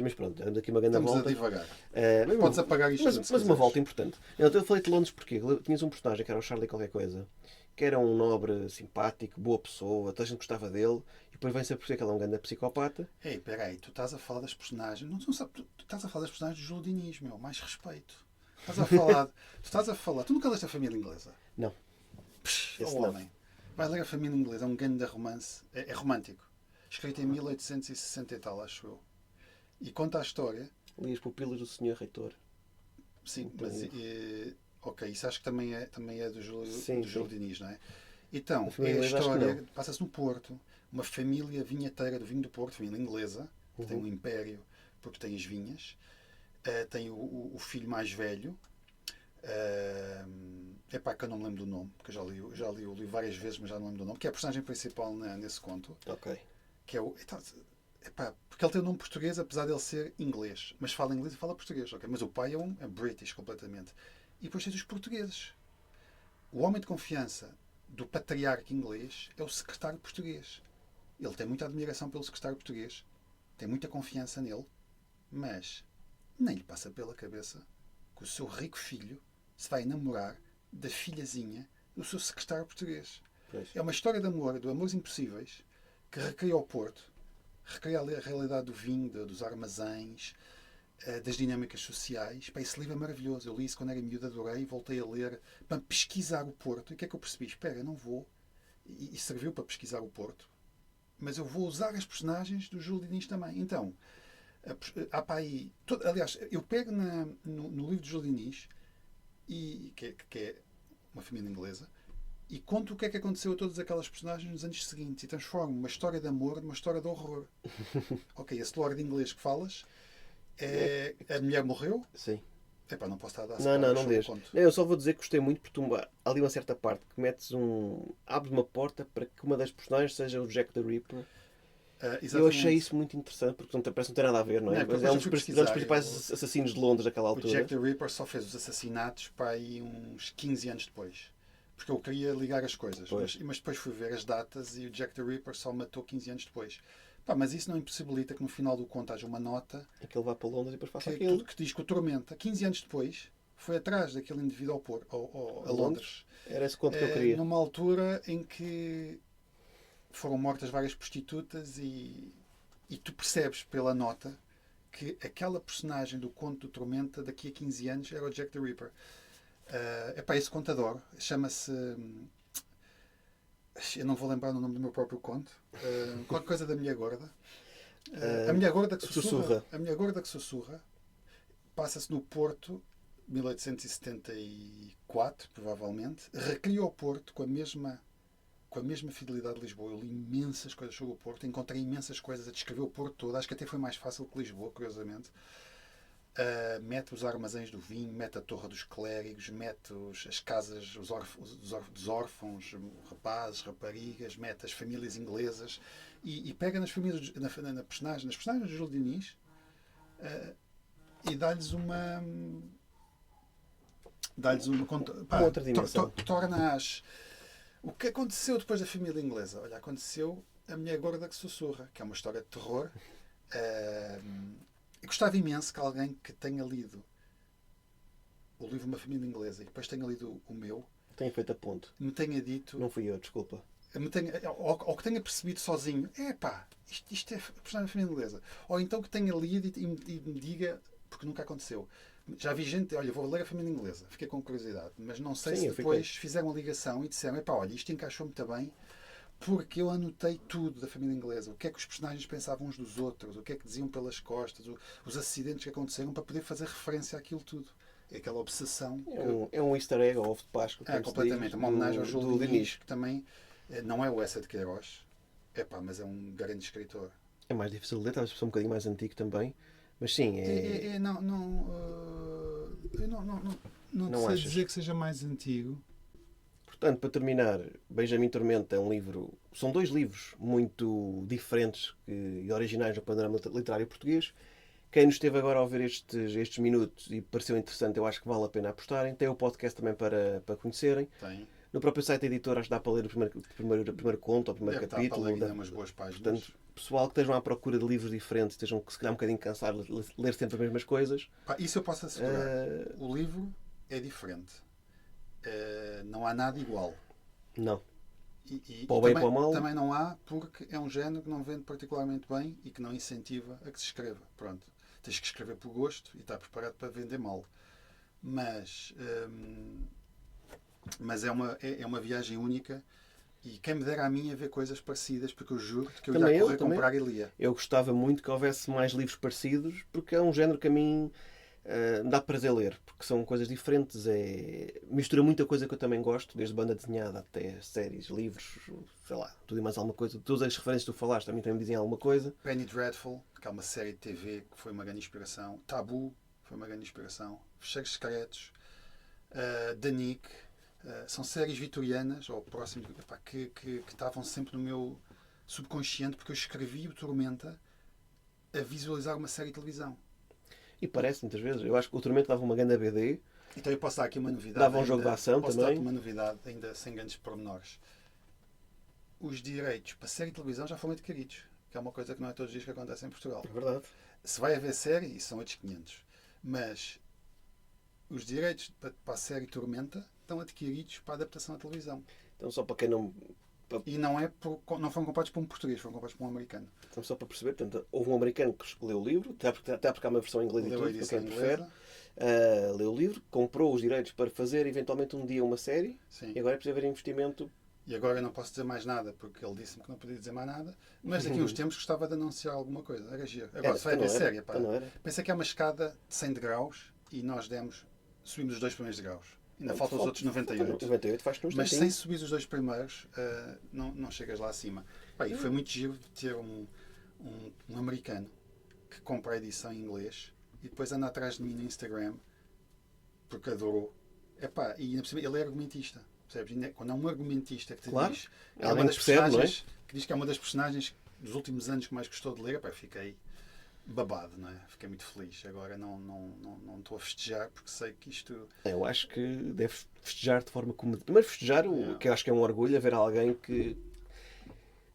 A: Mas pronto, dando aqui uma grande volta.
B: Estamos a divagar. Podes apagar isto.
A: Mas uma volta importante. Eu falei de Londres porque tinhas um personagem que era o Charlie qualquer coisa, que era um nobre, simpático, boa pessoa, toda a gente gostava dele, e depois vem-se a perceber que ele é um grande psicopata.
B: Ei, peraí, tu estás a falar das personagens. Não sabes, tu estás a falar das personagens do Júlio Diniz, meu, mais respeito. Tu nunca leste a Família Inglesa?
A: Não.
B: Homem. Vai ler a Família Inglesa, é um grande romance, é romântico. Escrito em 1860 e tal, acho eu. E conta a história.
A: Li as pupilas do Sr. Reitor.
B: Sim, mas ok, isso acho que também é do Júlio Diniz, não é? Então, a história passa-se no Porto. Uma família vinheteira do vinho do Porto, família inglesa, que tem um império porque tem as vinhas. Tem o filho mais velho. Que eu não me lembro do nome, porque eu já li o livro várias vezes, mas já não lembro do nome, que é a personagem principal nesse conto.
A: Ok.
B: Que é o... porque ele tem o nome português, apesar de ele ser inglês. Mas fala inglês e fala português. Okay? Mas o pai é British completamente. E depois tens os portugueses. O homem de confiança do patriarca inglês é o secretário português. Ele tem muita admiração pelo secretário português. Tem muita confiança nele. Mas nem lhe passa pela cabeça que o seu rico filho se vai namorar da filhazinha do seu secretário português.
A: Pois.
B: É uma história de amor, de amores impossíveis, que recria o Porto, recria a realidade do vinho, dos armazéns, das dinâmicas sociais. Pá, esse livro é maravilhoso. Eu li isso quando era miúdo, adorei, voltei a ler para pesquisar o Porto. E o que é que eu percebi? Espera, eu não vou. E serviu para pesquisar o Porto. Mas eu vou usar as personagens do Júlio Diniz também. Então, há para aí. Aliás, eu pego no livro de Júlio Diniz, que é uma família inglesa, e conto o que é que aconteceu a todas aquelas personagens nos anos seguintes e transformo uma história de amor numa história de horror. Ok, esse lord inglês que falas, a mulher morreu.
A: Sim.
B: Epá, não posso estar a dar
A: Não
B: spoilers sobre o
A: deixa.
B: conto.
A: Eu só vou dizer que gostei muito porque há ali uma certa parte que abres uma porta para que uma das personagens seja o Jack the Ripper. Eu achei isso muito interessante porque parece que não tem nada a ver, não é?
B: Não,
A: Mas é um dos principais assassinos de Londres daquela
B: O
A: altura.
B: Jack the Ripper só fez os assassinatos para aí uns 15 anos depois. Porque eu queria ligar as coisas. Mas depois fui ver as datas e o Jack the Ripper só matou 15 anos depois. Pá, mas isso não impossibilita que no final do conto haja uma nota
A: É que ele vá para Londres e depois faça aquilo.
B: que diz que o Tormenta, 15 anos depois, foi atrás daquele indivíduo a Londres.
A: Era esse conto que eu queria.
B: Numa altura em que foram mortas várias prostitutas e tu percebes pela nota que aquela personagem do conto do Tormenta daqui a 15 anos era o Jack the Ripper. Esse contador chama-se... eu não vou lembrar o nome do meu próprio conto. Qualquer coisa da mulher gorda. A mulher gorda que sussurra. A mulher gorda que sussurra passa-se no Porto, 1874, provavelmente. Recria o Porto com a mesma fidelidade de Lisboa. Eu li imensas coisas sobre o Porto, encontrei imensas coisas a descrever o Porto todo. Acho que até foi mais fácil que Lisboa, curiosamente. Mete os armazéns do vinho, mete a Torre dos Clérigos, mete as casas dos órfãos, rapazes, raparigas, mete as famílias inglesas e pega nas famílias, nas personagens de Júlio Diniz e dá-lhes uma
A: outra dimensão.
B: Torna-as. O que aconteceu depois da família inglesa? Olha, aconteceu a mulher gorda que sussurra, que é uma história de terror. Eu gostava imenso que alguém que tenha lido o livro Uma Família Inglesa e depois tenha lido o meu
A: Tenha feito a ponto.
B: me tenha dito,
A: Não fui eu, desculpa.
B: ou que tenha percebido sozinho, isto é personagem da família inglesa. Ou então que tenha lido e me diga, porque nunca aconteceu. Já vi gente, olha, vou ler a família inglesa, fiquei com curiosidade, mas não sei se depois fizeram a ligação e disseram, olha, isto encaixou muito bem, porque eu anotei tudo da família inglesa. O que é que os personagens pensavam uns dos outros, o que é que diziam pelas costas, os acidentes que aconteceram, para poder fazer referência àquilo tudo. É aquela obsessão.
A: É um easter egg, ou ovo de Páscoa.
B: Completamente. Uma homenagem ao Júlio Diniz, que também não é o Essa de Queiroz, mas é um grande escritor.
A: É mais difícil de ler, talvez um bocadinho mais antigo também. Mas sim,
B: não sei dizer que seja mais antigo.
A: Portanto, para terminar, Benjamin Tormenta é um livro... São dois livros muito diferentes e originais no panorama literário português. Quem nos esteve agora a ouvir estes minutos e pareceu interessante, eu acho que vale a pena apostarem. Tem o podcast também para conhecerem.
B: Tem.
A: No próprio site da editora acho que dá para ler o primeiro conto, ou o primeiro capítulo.
B: Deve dar umas boas páginas.
A: Portanto, pessoal que estejam à procura de livros diferentes, estejam se calhar um bocadinho cansados de ler sempre as mesmas coisas.
B: Isso eu posso assegurar. O livro é diferente. Não há nada igual.
A: Não.
B: Para
A: o bem e para o mal.
B: Também não há, porque é um género que não vende particularmente bem e que não incentiva a que se escreva. Pronto. Tens que escrever por gosto e está preparado para vender mal. Mas é uma viagem única e quem me dera a mim a ver coisas parecidas, porque eu juro que eu ia correr comprar e lia.
A: Eu gostava muito que houvesse mais livros parecidos, porque é um género que a mim me dá prazer ler, porque são coisas diferentes, mistura muita coisa que eu também gosto, desde banda desenhada até séries, livros, sei lá, tudo e mais alguma coisa. Todas as referências que tu falaste também me dizem alguma coisa.
B: Penny Dreadful, que é uma série de TV que foi uma grande inspiração. Tabu foi uma grande inspiração. Fecheiros Secretos, The Nick, são séries vitorianas ou próximas que estavam sempre no meu subconsciente, porque eu escrevi o Tormenta a visualizar uma série de televisão.
A: E parece muitas vezes. Eu acho que o Tormento dava uma grande BD.
B: Então eu posso dar aqui uma novidade.
A: Dava um jogo de ação
B: posso
A: também.
B: Posso dar uma novidade, ainda sem grandes pormenores. Os direitos para série de televisão já foram adquiridos, que é uma coisa que não é todos os dias que acontece em Portugal.
A: É verdade.
B: Se vai haver série, isso são outros 500. Mas os direitos para a série Tormenta estão adquiridos para a adaptação à televisão.
A: Então, só para quem não.
B: E não foram comprados por um português, foram comprados por um americano.
A: Então, só para perceber, portanto, houve um americano que leu o livro, até porque há uma versão em inglês e
B: Leu a
A: tudo, para
B: edição
A: quem prefere. Leu o livro, comprou os direitos para fazer eventualmente um dia uma série.
B: Sim.
A: E agora é preciso haver investimento.
B: E agora eu não posso dizer mais nada, porque ele disse-me que não podia dizer mais nada. Mas daqui a uns tempos gostava de anunciar alguma coisa. Era giro. Agora, se vai haver série, pá. Pensa que é uma escada de 100 degraus e nós subimos os 2 primeiros degraus. Ainda faltam os outros 98.
A: 98 faz-te uns
B: Mas
A: tantinhos.
B: sem subir os 2 primeiros, não chegas lá acima. Pá, e foi muito giro de ter um americano que compra a edição em inglês e depois anda atrás de mim no Instagram porque adorou. Epá, e ele é argumentista. Percebes? Quando há um argumentista que te diz que é uma das personagens, que diz que é uma das personagens dos últimos anos que mais gostou de ler, epá, fiquei babado, não é? Fiquei muito feliz. Agora não estou a festejar porque sei que isto.
A: Eu acho que deve festejar de forma como. Primeiro festejar, que eu acho que é um orgulho, haver alguém que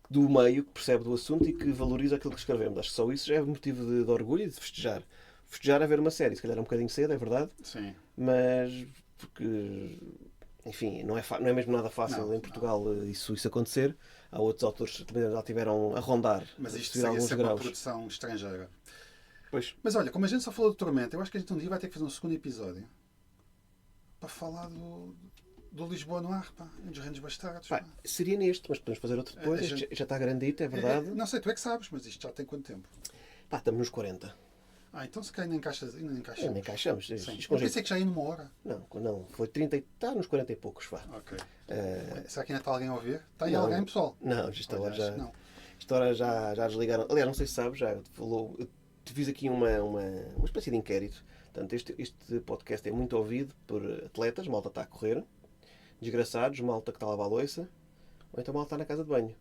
A: do meio que percebe do assunto e que valoriza aquilo que escrevemos. Acho que só isso já é motivo de orgulho e de festejar. Festejar a ver uma série, se calhar é um bocadinho cedo, é verdade.
B: Sim.
A: Mas porque. Enfim, não é mesmo nada fácil em Portugal isso acontecer. Há outros autores que também já tiveram a rondar.
B: Mas isto seria sempre uma produção estrangeira.
A: Pois.
B: Mas olha, como a gente só falou do Tormenta, eu acho que a gente um dia vai ter que fazer um segundo episódio para falar do Lisboa no ar, pá, dos Reinos Bastardos.
A: Pá, seria neste, mas podemos fazer outro depois. Este já está grandito, é verdade.
B: Não sei, tu é que sabes, mas isto já tem quanto tempo?
A: Pá, estamos nos 40.
B: Então se calhar ainda encaixamos.
A: Ainda encaixamos.
B: Eu pensei que já ia numa hora.
A: Não, foi 30 está nos 40 e poucos, vá.
B: Ok. Será que ainda está alguém a ouvir? Está aí alguém, pessoal?
A: Não, esta hora já desligaram. Aliás, não sei se sabes, já falou. Eu te fiz aqui uma espécie de inquérito. Portanto, este podcast é muito ouvido por atletas, malta está a correr, desgraçados, malta que está a lavar a louça, ou então malta está na casa de banho.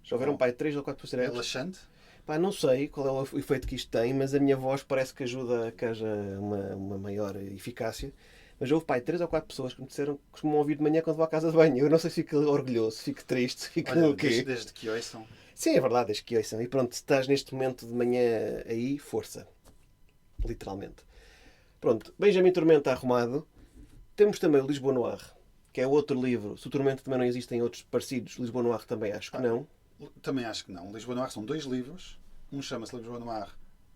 A: Já houveram, pai, 3 ou 4 possibilidades.
B: Relaxante?
A: Pá, não sei qual é o efeito que isto tem, mas a minha voz parece que ajuda a que haja uma maior eficácia. Mas houve, pai, 3 ou 4 pessoas que me disseram que costumam ouvir de manhã quando vou à casa de banho. Eu não sei se fico orgulhoso, se fico triste, se fico o quê.
B: Desde que ouçam.
A: Sim, é verdade, desde que ouçam. E pronto, se estás neste momento de manhã aí, força. Literalmente. Pronto, Benjamin Tormenta arrumado. Temos também o Lisboa Noir, que é outro livro. Se o Tormenta também não existem outros parecidos, Lisboa Noir também acho que não.
B: Também acho que não. Lisboa Noir são 2 livros. Um chama-se Lisboa Noir,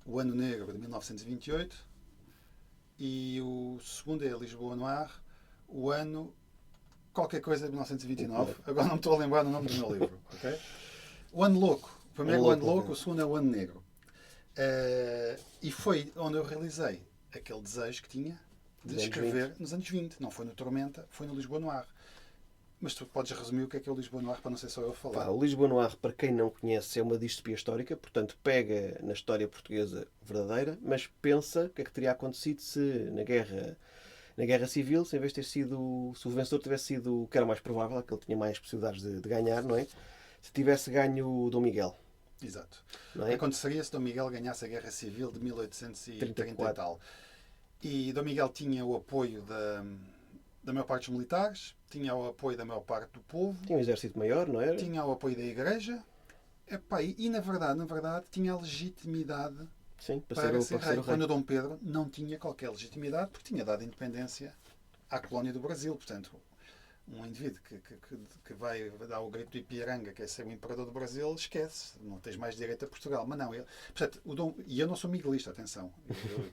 B: O Ano Negro, de 1928. E o segundo é Lisboa Noir, O Ano... qualquer coisa de 1929. Agora não me estou a lembrar do nome do meu livro. Okay? O Ano Louco. O primeiro é o Ano Louco, o segundo é o Ano Negro. E foi onde eu realizei aquele desejo que tinha de escrever nos anos 20. Não foi no Tormenta, foi no Lisboa Noir. Mas tu podes resumir o que é o Lisboa Noir para não ser só eu a falar.
A: Pá, o Lisboa Noir, para quem não conhece, é uma distopia histórica, portanto pega na história portuguesa verdadeira, mas pensa o que é que teria acontecido se na Guerra Civil, se em vez de ter sido, se o vencedor tivesse sido o que era mais provável, que ele tinha mais possibilidades de ganhar, não é? Se tivesse ganho o Dom Miguel.
B: Exato.
A: Não é?
B: O que aconteceria se Dom Miguel ganhasse a Guerra Civil de 1830 e tal? E Dom Miguel tinha o apoio da maior parte dos militares, tinha o apoio da maior parte do povo.
A: Tinha um exército maior, não era?
B: Tinha o apoio da igreja. Epá, e na verdade, tinha a legitimidade para ser rei. Quando o Dom Pedro não tinha qualquer legitimidade, porque tinha dado independência à colónia do Brasil. Portanto, um indivíduo que vai dar o grito do Ipiranga, que é ser o imperador do Brasil, esquece. Não tens mais direito a Portugal. Mas não, portanto, e eu não sou miguelista, atenção.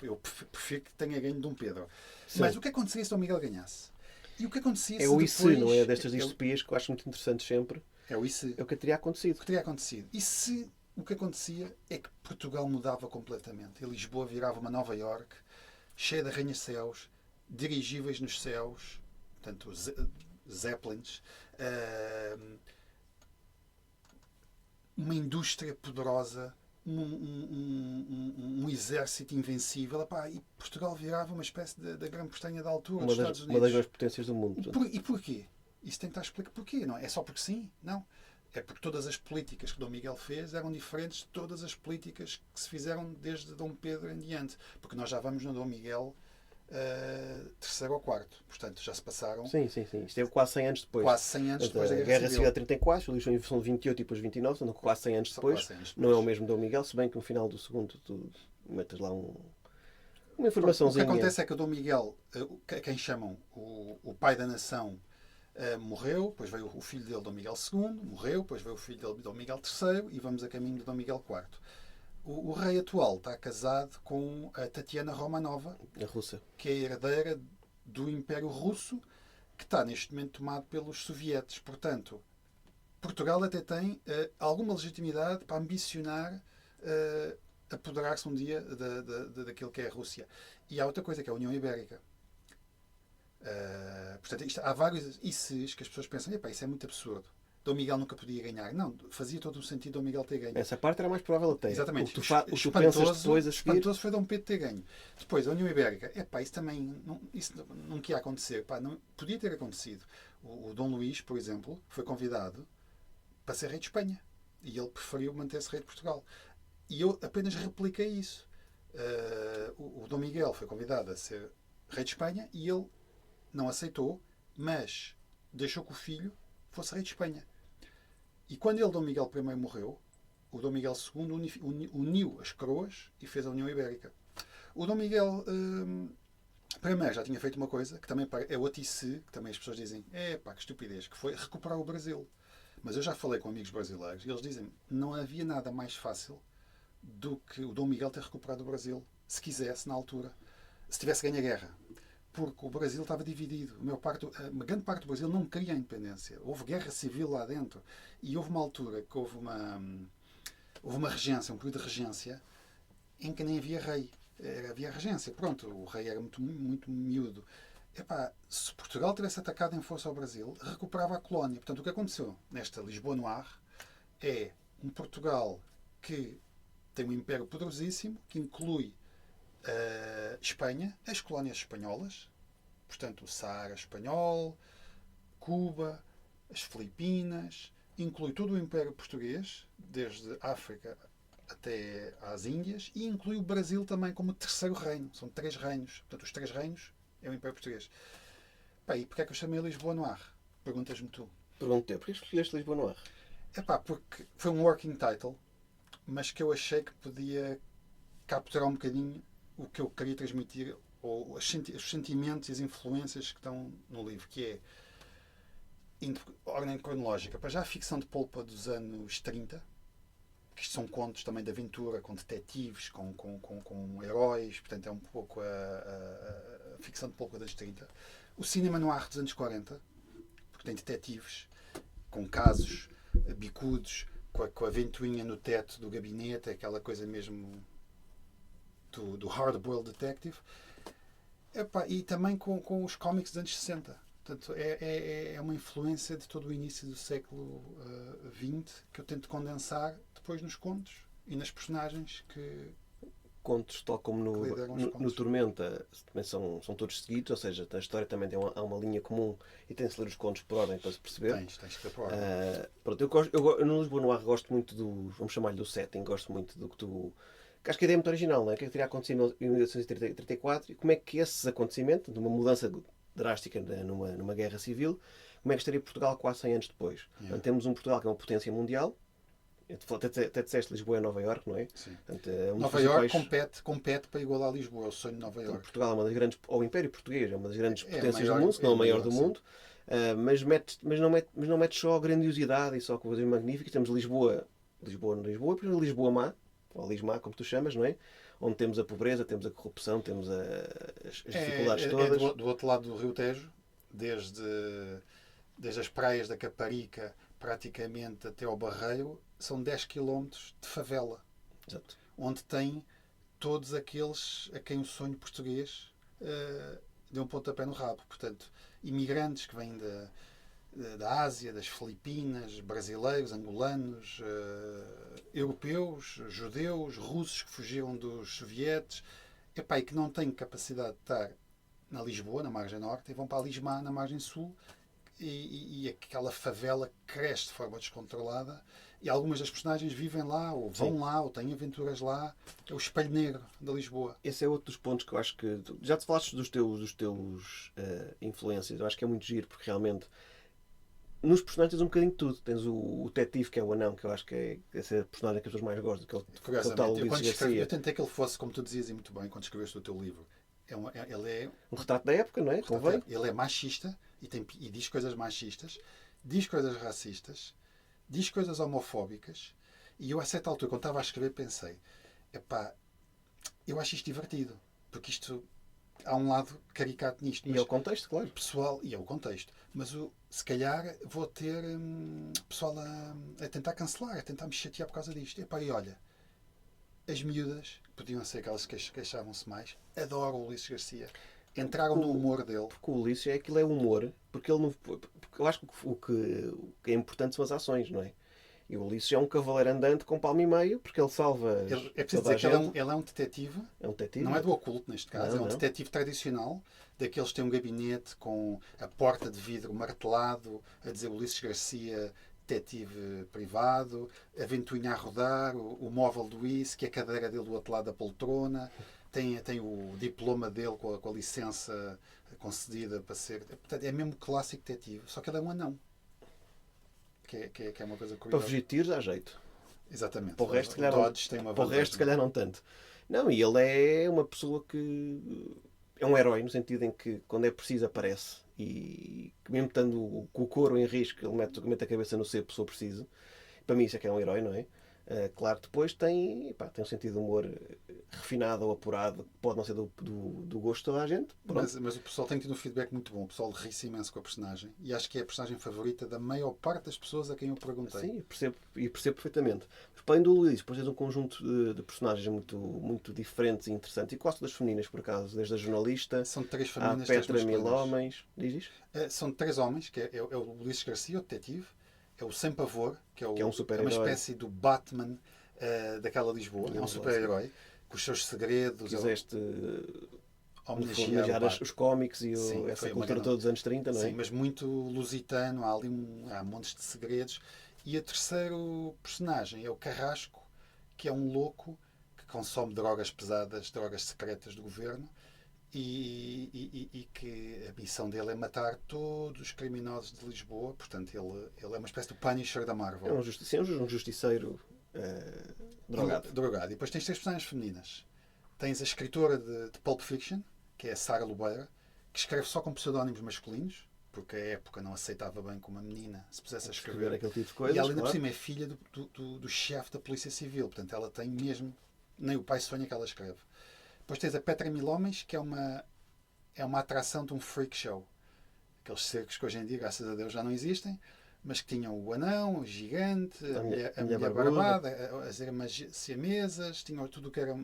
B: Eu prefiro que tenha ganho Dom Pedro. Sim. Mas o que aconteceria se Dom Miguel ganhasse? E o que acontecia
A: se depois... É o não é? Destas distopias que eu acho muito interessantes sempre.
B: É o ICE.
A: É o que teria acontecido.
B: O que teria acontecido. E se o que acontecia é que Portugal mudava completamente. E Lisboa virava uma Nova Iorque, cheia de arranha-céus, dirigíveis nos céus, portanto, Zeppelins, uma indústria poderosa, um exército invencível. Epá, e Portugal virava uma espécie da Grã-Bretanha da altura dos Estados Unidos.
A: Uma das maiores potências do mundo.
B: E porquê? Isso tem que estar explicado porquê, não é? É só porque sim? Não. É porque todas as políticas que Dom Miguel fez eram diferentes de todas as políticas que se fizeram desde Dom Pedro em diante. Porque nós já vamos no Dom Miguel terceiro ou quarto. Portanto, já se passaram...
A: Sim. Isto é quase 100 anos depois.
B: Quase 100 anos depois da
A: Guerra Civil. 34, o Lisboa são 28 e depois 29, são quase 100 anos depois. Não é o mesmo Dom Miguel, se bem que no final do segundo tu metes lá uma informaçãozinha.
B: O que acontece é que o Dom Miguel, quem chamam o pai da nação, Morreu, depois veio o filho dele, Dom Miguel II, morreu, depois veio o filho dele, Dom Miguel III, e vamos a caminho de Dom Miguel IV. O rei atual está casado com a Tatiana Romanova,
A: A Rússia.
B: que é a herdeira do Império Russo, que está neste momento tomado pelos sovietes. Portanto, Portugal até tem alguma legitimidade para ambicionar apoderar-se um dia daquilo que é a Rússia. E há outra coisa, que é a União Ibérica. Portanto, há vários ICs que as pessoas pensam, epá, isso é muito absurdo. Dom Miguel nunca podia ganhar. Não, fazia todo o sentido Dom Miguel ter ganho.
A: Essa parte era mais provável até.
B: Exatamente.
A: O que tu pensas depois a seguir...
B: Espantoso foi Dom Pedro ter ganho. Depois, a União Ibérica. Epá, isso também isso não ia acontecer. Epá, não, podia ter acontecido. O Dom Luís, por exemplo, foi convidado para ser rei de Espanha. E ele preferiu manter-se rei de Portugal. E eu apenas repliquei isso. O Dom Miguel foi convidado a ser rei de Espanha e ele não aceitou, mas deixou que o filho fosse rei de Espanha. E quando Dom Miguel I morreu, o Dom Miguel II uniu as coroas e fez a União Ibérica. O Dom Miguel I já tinha feito uma coisa, que também é o ATICE, que também as pessoas dizem, pá, que estupidez, que foi recuperar o Brasil. Mas eu já falei com amigos brasileiros e eles dizem, não havia nada mais fácil do que o Dom Miguel ter recuperado o Brasil, se quisesse, na altura, se tivesse ganho a guerra. Porque o Brasil estava dividido. Uma grande parte do Brasil não queria a independência. Houve guerra civil lá dentro. E houve uma altura que houve uma regência, um período de regência, em que nem havia rei. Havia regência. Pronto, o rei era muito, muito miúdo. Epá, se Portugal tivesse atacado em força ao Brasil, recuperava a colónia. Portanto, o que aconteceu nesta Lisboa Noir é um Portugal que tem um império poderosíssimo, que inclui Espanha, as colónias espanholas, portanto o Saara espanhol, Cuba, as Filipinas, inclui todo o Império Português, desde África até às Índias, e inclui o Brasil também como terceiro reino. São 3 reinos. Portanto, os 3 reinos é o Império Português. Pá, e porquê é que eu chamei Lisboa Noir? Perguntas-me tu.
A: Pergunto-te, porquê escolheste Lisboa Noir?
B: Porque foi um working title, mas que eu achei que podia capturar um bocadinho o que eu queria transmitir, ou os sentimentos e as influências que estão no livro, que é ordem cronológica. Para já a ficção de polpa dos anos 30, que isto são contos também de aventura, com detetives, com heróis, portanto é um pouco a ficção de polpa dos anos 30. O cinema noir dos anos 40, porque tem detetives, com casos bicudos, com a ventoinha no teto do gabinete, aquela coisa mesmo do hard-boiled detective. Epá, e também com os cómics dos anos 60. Portanto, é uma influência de todo o início do século XX que eu tento condensar depois nos contos e nas personagens que...
A: Contos, tal como no Tormenta, também são todos seguidos, ou seja, a história também há uma linha comum e tem-se ler os contos por ordem para se perceber.
B: Tens que ter por ordem.
A: Pronto, eu no Lisboa Noir gosto muito vamos chamar-lhe do setting, gosto muito do que tu... Acho que a ideia é muito original, não é? O que é que teria acontecido em 1834 e como é que esses acontecimentos, de uma mudança drástica numa guerra civil, como é que estaria Portugal quase 100 anos depois? Portanto, temos um Portugal que é uma potência mundial. Até disseste Lisboa é Nova Iorque, não é?
B: Sim.
A: Portanto,
B: Nova Iorque compete para igualar a Lisboa, é o sonho de Nova Iorque.
A: Portugal é uma das grandes, ou o Império Português é uma das grandes potências do mundo, se não a maior do mundo. Mas não mete só a grandiosidade e só coisas magníficas. Temos Lisboa, e depois Lisboa má, ou Lismá, como tu chamas, não é? Onde temos a pobreza, temos a corrupção, temos as dificuldades todas.
B: Do outro lado do Rio Tejo, desde as praias da Caparica praticamente até ao Barreiro, são 10 km de favela.
A: Exato.
B: Onde tem todos aqueles a quem o sonho português deu um pontapé no rabo. Portanto, imigrantes que vêm da Ásia, das Filipinas, brasileiros, angolanos, europeus, judeus, russos que fugiram dos sovietes, e que não têm capacidade de estar na Lisboa, na margem norte, e vão para a Lismá, na margem sul, e aquela favela cresce de forma descontrolada, e algumas das personagens vivem lá, ou vão lá, ou têm aventuras lá. É o espelho negro da Lisboa.
A: Esse é outro dos pontos que eu acho que... Já te falaste dos teus influências, eu acho que é muito giro, porque realmente nos personagens tens um bocadinho de tudo. Tens o detetive, que é o anão, que eu acho que é esse personagem que as pessoas mais gostam, que é o tal Luís Garcia.
B: Eu tentei que ele fosse, como tu dizias e muito bem, quando escreveste o teu livro, ele é
A: Um retrato da época, não é? Convém.
B: ele é machista e diz coisas machistas, diz coisas racistas, diz coisas homofóbicas. E eu, a certa altura, quando estava a escrever, pensei: epá, eu acho isto divertido, porque isto há um lado caricato nisto.
A: E é o contexto, claro.
B: Pessoal, e é o contexto. Mas se calhar vou ter pessoal a tentar cancelar, a tentar me chatear por causa disto. Epá, e olha, as miúdas, podiam ser aquelas que queixavam-se mais, adoram o Ulisses Garcia. Entraram no humor dele.
A: Porque o Ulisses aquilo é humor, porque ele não. Porque eu acho que o que é importante são as ações, não é? E o Ulisses é um cavaleiro andante com palmo e meio, porque ele salva.
B: É preciso dizer que ele é um detetive.
A: É um detetive.
B: Não é do oculto, neste caso.
A: Não,
B: é um detetive tradicional, daqueles que têm um gabinete com a porta de vidro martelado, a dizer Ulisses Garcia, detetive privado, a ventoinha a rodar, o móvel do whisky, a cadeira dele do outro lado da poltrona, tem o diploma dele com a licença concedida para ser. Portanto, é mesmo clássico detetive, só que ele é um anão. Que é uma coisa curiosa.
A: Para fugir de tiros dá jeito.
B: Exatamente.
A: Para o resto, se calhar,
B: Dodge tem uma
A: para o resto, se calhar não tanto. Não, e ele é uma pessoa que é um herói, no sentido em que, quando é preciso, aparece. E que mesmo estando com o couro em risco, ele mete a cabeça no cepo se for preciso. Para mim, isso é que é um herói, não é? Claro, depois tem um sentido de humor refinado ou apurado, que pode não ser do gosto de toda a gente.
B: Mas o pessoal tem tido um feedback muito bom. O pessoal ri-se imenso com a personagem. E acho que é a personagem favorita da maior parte das pessoas a quem eu perguntei.
A: Sim, percebo perfeitamente. Mas para além do Luís, depois tens um conjunto de personagens muito diferentes e interessantes. E quase todas femininas, por acaso. Desde a jornalista,
B: São 3
A: à
B: femininas,
A: Petra Mil Homens. Diz?
B: São 3 homens, que é o Ulisses Garcia, o detetive. É o Sem Pavor, que é
A: um
B: é uma
A: super-herói.
B: espécie do Batman daquela Lisboa. É um super-herói com os seus segredos.
A: Quiseste
B: homenagear
A: os cómics e
B: Sim,
A: essa
B: foi uma
A: cultura
B: grande-
A: toda dos anos 30, não é?
B: Sim, mas muito lusitano. Há montes de segredos. E a terceiro personagem é o Carrasco, que é um louco que consome drogas pesadas, drogas secretas do governo. E que a missão dele é matar todos os criminosos de Lisboa. Portanto, ele é uma espécie de Punisher da Marvel.
A: É um justiceiro drogado.
B: E depois tens 3 personagens femininas. Tens a escritora de Pulp Fiction, que é a Sara Lubeira, que escreve só com pseudónimos masculinos, porque a época não aceitava bem que uma menina se pusesse a escrever
A: aquele tipo de coisas.
B: E ela ainda
A: claro.
B: por cima é filha do chefe da Polícia Civil. Portanto, ela tem mesmo. Nem o pai sonha que ela escreve. Depois tens a Petra Mil Homens, que é uma atração de um freak show. Aqueles circos que hoje em dia, graças a Deus, já não existem, mas que tinham o anão, o gigante, a mulher barbada, as irmãs siamesas, tinham tudo o que era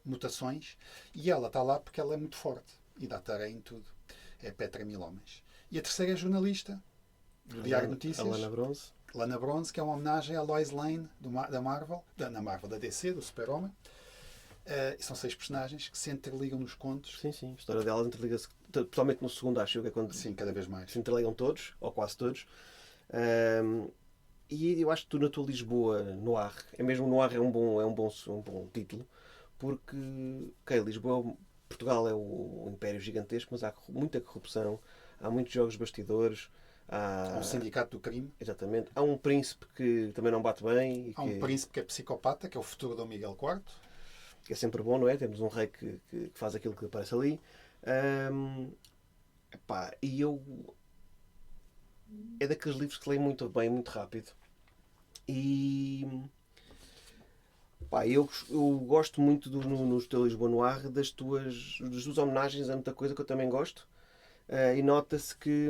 B: mutações. E ela está lá porque ela é muito forte e dá tarefa em tudo. É a Petra Mil Homens. E a terceira é jornalista do Diário de Notícias. Lana Bronze, que é uma homenagem à Lois Lane da Marvel, da DC, do Super-Homem. São 6 personagens que se interligam nos contos.
A: Sim. A história dela interliga-se, totalmente no segundo, acho eu, que é quando
B: Sim, cada vez mais.
A: se interligam todos, ou quase todos. E eu acho que tu, na tua Lisboa Noir, Noir é um bom título, porque Lisboa, Portugal é o império gigantesco, mas há muita corrupção, há muitos jogos de bastidores.
B: Há um sindicato do crime.
A: Exatamente. Há um príncipe que também não bate bem.
B: Há um príncipe que é psicopata, que é o futuro Dom Miguel IV.
A: Que é sempre bom, não é? Temos um rei que faz aquilo que aparece ali. E eu... É daqueles livros que leio muito bem, muito rápido. E... eu gosto muito no teu Lisboa Noir das tuas homenagens a muita coisa que eu também gosto. E nota-se que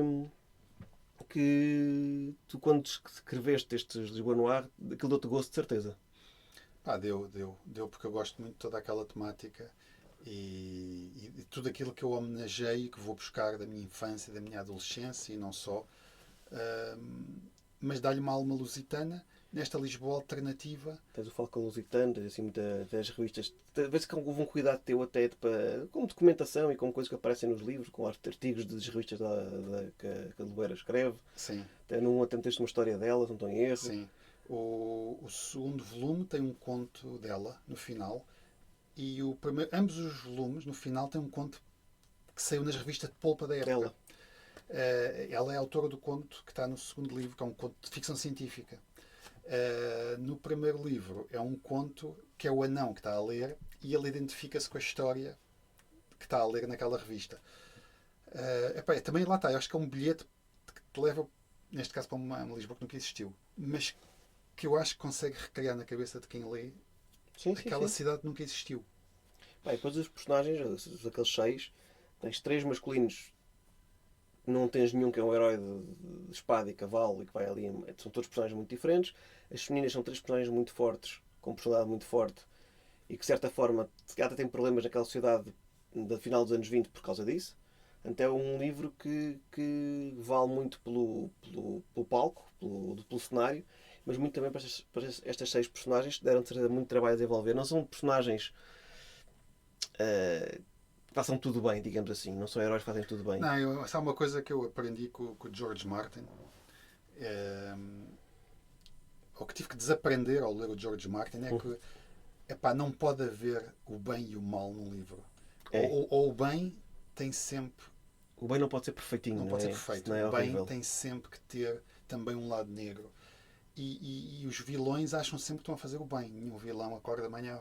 A: tu, quando escreveste estes Lisboa Noir, aquilo deu-te gosto de certeza.
B: Deu porque eu gosto muito de toda aquela temática e tudo aquilo que eu homenageio, que vou buscar da minha infância, da minha adolescência e não só. Mas dá-lhe uma alma lusitana nesta Lisboa alternativa.
A: Tens o Falcão Lusitano, tens assim muitas revistas. Vê-se que houve um cuidado teu até com documentação e com coisas que aparecem nos livros, com artigos das revistas que a Lubeira escreve.
B: Sim.
A: Até meteste uma história dela, não estou em erro.
B: Sim. O segundo volume tem um conto dela no final e ambos os volumes no final têm um conto que saiu nas revistas de polpa da época. Ela é a autora do conto que está no segundo livro, que é um conto de ficção científica. No primeiro livro é um conto que é o anão que está a ler e ele identifica-se com a história que está a ler naquela revista. Também lá está, eu acho que é um bilhete que te leva, neste caso, para uma Lisboa que nunca existiu, mas que eu acho que consegue recriar na cabeça de quem lê
A: Sim,
B: aquela
A: sim.
B: cidade que nunca existiu.
A: Bem, depois os personagens, aqueles 6, tens 3 masculinos, não tens nenhum que é um herói de espada e cavalo e que vai ali. São todos personagens muito diferentes. As femininas são 3 personagens muito fortes, com personalidade muito forte e que, de certa forma, se calhar têm problemas naquela sociedade da final dos anos 20 por causa disso. Então é um livro que vale muito pelo palco, pelo cenário, mas muito também para estas 6 personagens que deram de certeza muito trabalho a desenvolver. Não são personagens que façam tudo bem, digamos assim. Não são heróis que fazem tudo bem.
B: Não, essa é uma coisa que eu aprendi com o George Martin. O que tive que desaprender ao ler o George Martin é que não pode haver o bem e o mal no livro.
A: É.
B: Ou o bem tem sempre.
A: O bem não pode ser perfeitinho,
B: Não
A: não
B: pode
A: é?
B: ser perfeito.
A: Senão é
B: O bem
A: horrível.
B: tem sempre que ter também um lado negro. E os vilões acham sempre que estão a fazer o bem. Nenhum vilão acorda de manhã,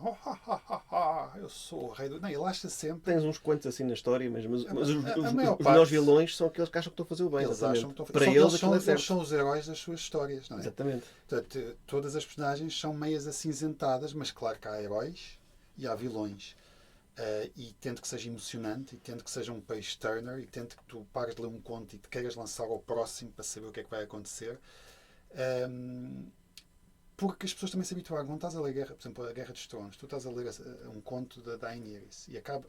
B: eu sou o rei do. Não, ele acha sempre.
A: Tens uns quantos assim na história, mas
B: A maior
A: os
B: parte-
A: melhores vilões são aqueles que acham que estão a fazer o bem.
B: Eles
A: Exatamente.
B: acham que estão a
A: Para
B: fazer.
A: eles aquilo é
B: Eles
A: certo.
B: são os heróis das suas histórias, não é?
A: Exatamente.
B: Portanto, todas as personagens são meias acinzentadas, mas claro que há heróis e há vilões. E tento que seja emocionante, e tento que seja um page turner, e tento que tu pares de ler um conto e te queiras lançar ao próximo para saber o que é que vai acontecer. Porque as pessoas também se habituaram. Quando estás a ler por exemplo, a Guerra dos Tronos, tu estás a ler um conto da Daenerys e acaba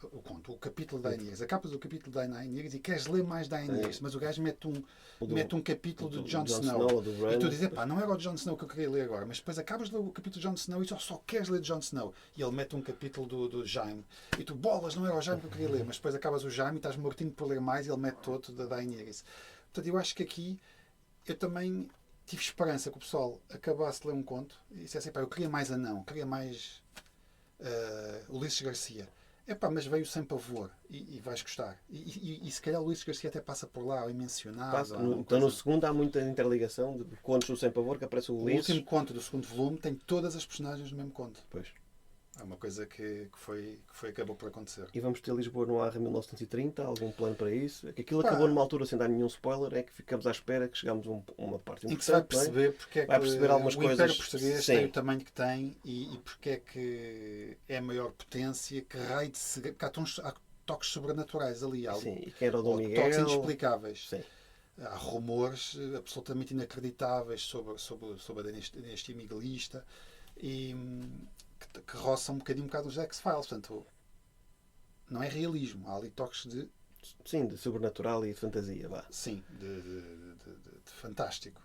B: o capítulo da Daenerys, acabas o capítulo da Daenerys e queres ler mais Daenerys, mas o gajo mete um capítulo do Jon Snow. E tu dizes, não era o Jon Snow que eu queria ler agora, mas depois acabas de ler o capítulo do Jon Snow e só queres ler Jon Snow. E ele mete um capítulo do Jaime. E tu, bolas, não era o Jaime que eu queria ler, mas depois acabas o Jaime e estás mortinho por ler mais e ele mete outro da Daenerys. Portanto, eu acho que aqui eu também tive esperança que o pessoal acabasse de ler um conto e dissesse, eu queria mais Anão, queria mais Ulisses Garcia. Mas veio sem pavor e vais gostar. E se calhar o Ulisses Garcia até passa por lá, ou é mencionado.
A: Então no segundo há muita interligação de contos do Sem Pavor que aparece o Ulisses.
B: O último conto do segundo volume tem todas as personagens no mesmo conto.
A: Pois.
B: É uma coisa que acabou por acontecer.
A: E vamos ter Lisboa no ar em 1930? Algum plano para isso? Aquilo acabou numa altura sem dar nenhum spoiler, é que ficamos à espera que chegamos a uma parte
B: importante. E que se vai perceber porque é que
A: algumas
B: o Império Português
A: sim,
B: tem o tamanho que tem e porque é que é a maior potência, que raio de segredo, porque há toques sobrenaturais ali.
A: Sim, e quem era o Dom Miguel?
B: Toques inexplicáveis.
A: Sim.
B: Há rumores absolutamente inacreditáveis sobre a dinastia miguelista e que roçam um bocado os X-Files. Portanto, não é realismo. Há ali toques de...
A: Sim, de sobrenatural e de fantasia. Vá.
B: Sim, de fantástico.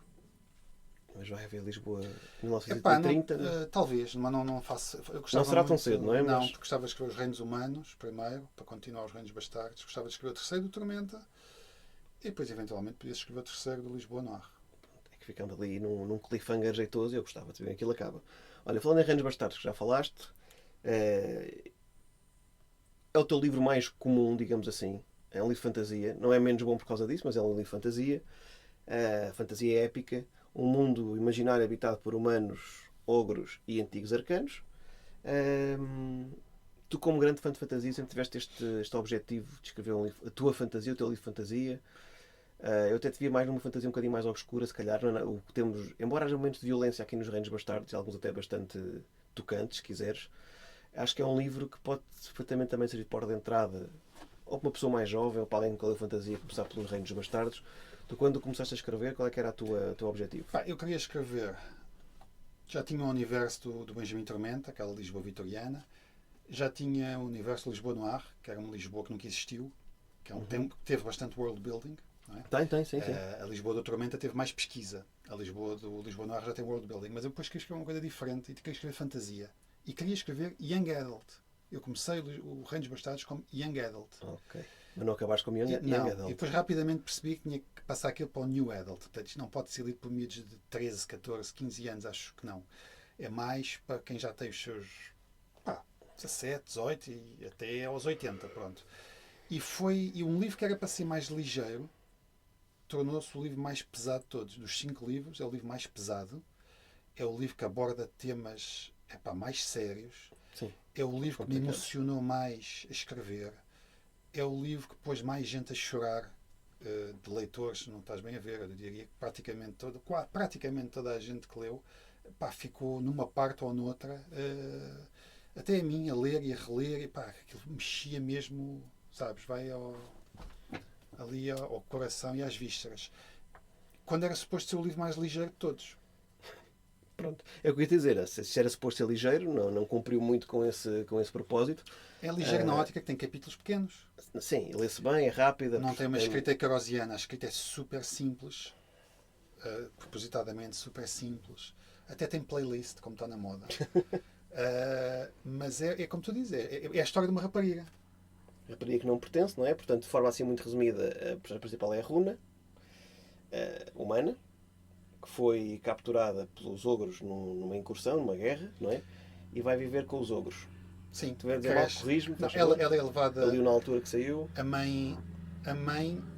A: Mas vai haver Lisboa 1930?
B: Talvez, mas não faço...
A: Não será tão cedo, não é?
B: Não, porque gostava de escrever os Reinos Humanos primeiro, para continuar os Reinos Bastardos. Gostava de escrever o terceiro do Tormenta e depois, eventualmente, podia escrever o terceiro do Lisboa Noir.
A: É que ficamos ali num cliffhanger jeitoso e eu gostava de ver aquilo acaba. Olha, falando em Reinos Bastardos, que já falaste, é o teu livro mais comum, digamos assim. É um livro de fantasia. Não é menos bom por causa disso, mas é um livro de fantasia. Fantasia épica. Um mundo imaginário habitado por humanos, ogros e antigos arcanos. Tu, como grande fã de fantasia, sempre tiveste este objetivo de escrever um livro, a tua fantasia, o teu livro de fantasia. Eu até te via mais numa fantasia um bocadinho mais obscura, se calhar. O que temos, embora haja momentos de violência aqui nos Reinos Bastardos, e alguns até bastante tocantes, se quiseres, acho que é um livro que pode perfeitamente também servir de porta de entrada ou para uma pessoa mais jovem ou para alguém que lê fantasia começar pelos Reinos Bastardos. Tu, quando começaste a escrever, qual é que era o teu objetivo?
B: Eu queria escrever. Já tinha o universo do Benjamin Tormenta, aquela Lisboa vitoriana. Já tinha o universo de Lisboa Noir, que era uma Lisboa que nunca existiu, que é um tempo que teve bastante world building. Não é?
A: Tem, sim.
B: A Lisboa do Tormenta teve mais pesquisa. A Lisboa do Lisboa Noir já tem world building. Mas eu depois queria escrever uma coisa diferente e queria escrever fantasia. E queria escrever Young Adult. Eu comecei o Reinos Bastardos como Young Adult.
A: Ok. Mas não acabaste com Young Adult.
B: E depois rapidamente percebi que tinha que passar aquilo para o New Adult. Portanto, isto não pode ser lido por miúdos de 13, 14, 15 anos, acho que não. É mais para quem já tem os seus 17, 18 e até aos 80, pronto. E um livro que era para ser mais ligeiro tornou-se o livro mais pesado de todos. Dos 5 livros, é o livro mais pesado. É o livro que aborda temas mais sérios.
A: Sim.
B: É o livro que me emocionou mais a escrever. é o livro que pôs mais gente a chorar, de leitores, não estás bem a ver, eu diria que praticamente toda a gente que leu, pá, ficou numa parte ou noutra, até a mim, a ler e a reler, e pá, aquilo mexia mesmo, sabes, ali ao coração e às vísceras. Quando era suposto ser o livro mais ligeiro de todos.
A: Pronto. É o que eu ia dizer. Se era suposto ser ligeiro, não cumpriu muito com esse propósito.
B: É ligeiro na ótica que tem capítulos pequenos.
A: Sim, lê-se bem, é rápida.
B: Não tem uma escrita carosiana. A escrita é super simples. Propositadamente super simples. Até tem playlist, como está na moda. Mas é como tu dizes. É a história de uma rapariga.
A: A rapariga que não pertence, não é? Portanto, de forma assim muito resumida, a personagem principal é a Runa, humana, que foi capturada pelos ogros numa incursão, numa guerra, não é? E vai viver com os ogros.
B: Sim,
A: Tu vais dizer mal, corrijo-me.
B: ela é levada.
A: Ali na altura que saiu.
B: A mãe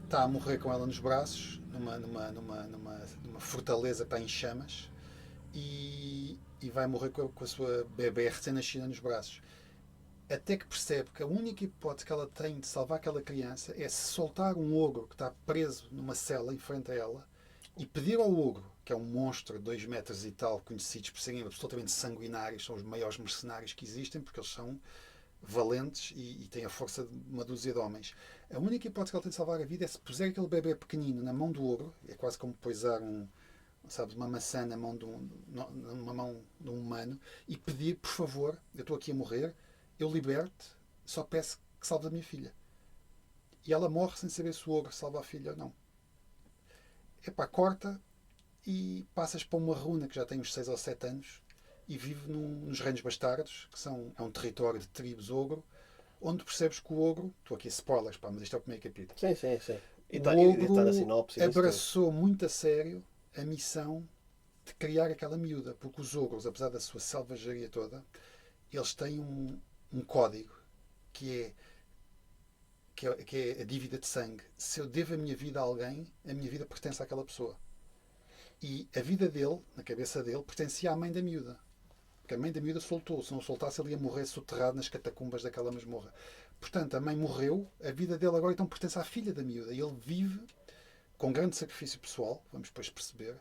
B: está a morrer com ela nos braços, numa fortaleza que está em chamas, e vai morrer com a sua bebê recém-nascida nos braços. Até que percebe que a única hipótese que ela tem de salvar aquela criança é se soltar um ogro que está preso numa cela em frente a ela e pedir ao ogro, que é um monstro de 2 metros e tal, conhecidos por serem absolutamente sanguinários, são os maiores mercenários que existem, porque eles são valentes e têm a força de uma dúzia de homens. A única hipótese que ela tem de salvar a vida é se puser aquele bebê pequenino na mão do ogro, é quase como poisar uma maçã na mão numa mão de um humano, e pedir, por favor, eu estou aqui a morrer, eu liberto, só peço que salves a minha filha. E ela morre sem saber se o ogro salva a filha ou não. Epá, corta e passas para uma runa que já tem uns 6 ou 7 anos e vive nos Reinos Bastardos, que é um território de tribos ogro, onde percebes que o ogro, estou aqui a spoilers, pá, mas isto é o primeiro capítulo.
A: Sim, sim, sim.
B: O ogro na sinopse, abraçou muito a sério a missão de criar aquela miúda, porque os ogros, apesar da sua selvageria toda, eles têm um código que é a dívida de sangue. Se eu devo a minha vida a alguém, a minha vida pertence àquela pessoa. E a vida dele, na cabeça dele, pertencia à mãe da miúda. Porque a mãe da miúda soltou. Se não soltasse, ele ia morrer soterrado nas catacumbas daquela masmorra. Portanto, a mãe morreu, a vida dele agora então pertence à filha da miúda. E ele vive com grande sacrifício pessoal, vamos depois perceber,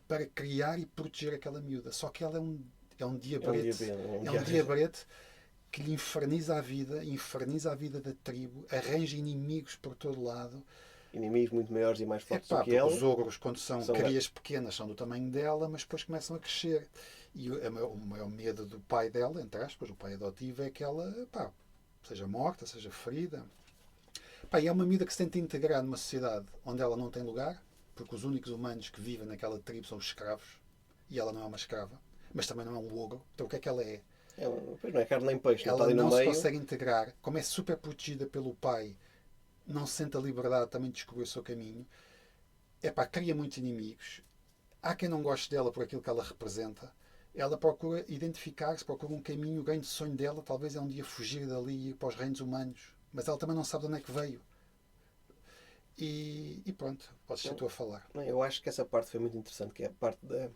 B: para criar e proteger aquela miúda. Só que ela é um diabrete. É um diabrete que lhe inferniza a vida da tribo, arranja inimigos por todo lado.
A: Inimigos muito maiores e mais fortes do que ela.
B: Os ogros, quando são crias pequenas, são do tamanho dela, mas depois começam a crescer. E o maior medo do pai dela, entre aspas, o pai adotivo, é que ela seja morta, seja ferida. E é uma miúda que se tenta integrar numa sociedade onde ela não tem lugar, porque os únicos humanos que vivem naquela tribo são os escravos, e ela não é uma escrava, mas também não é um ogro. Então o que é que ela é?
A: Pois não é carne nem peixe.
B: Ela não se consegue integrar. Como é super protegida pelo pai, não se sente a liberdade também de descobrir o seu caminho. Cria muitos inimigos. Há quem não goste dela por aquilo que ela representa. Ela procura identificar-se, procura um caminho. O grande sonho dela talvez é um dia fugir dali e ir para os reinos humanos. Mas ela também não sabe de onde é que veio. E pronto, podes ser tu a falar.
A: Eu acho que essa parte foi muito interessante, que é a parte da...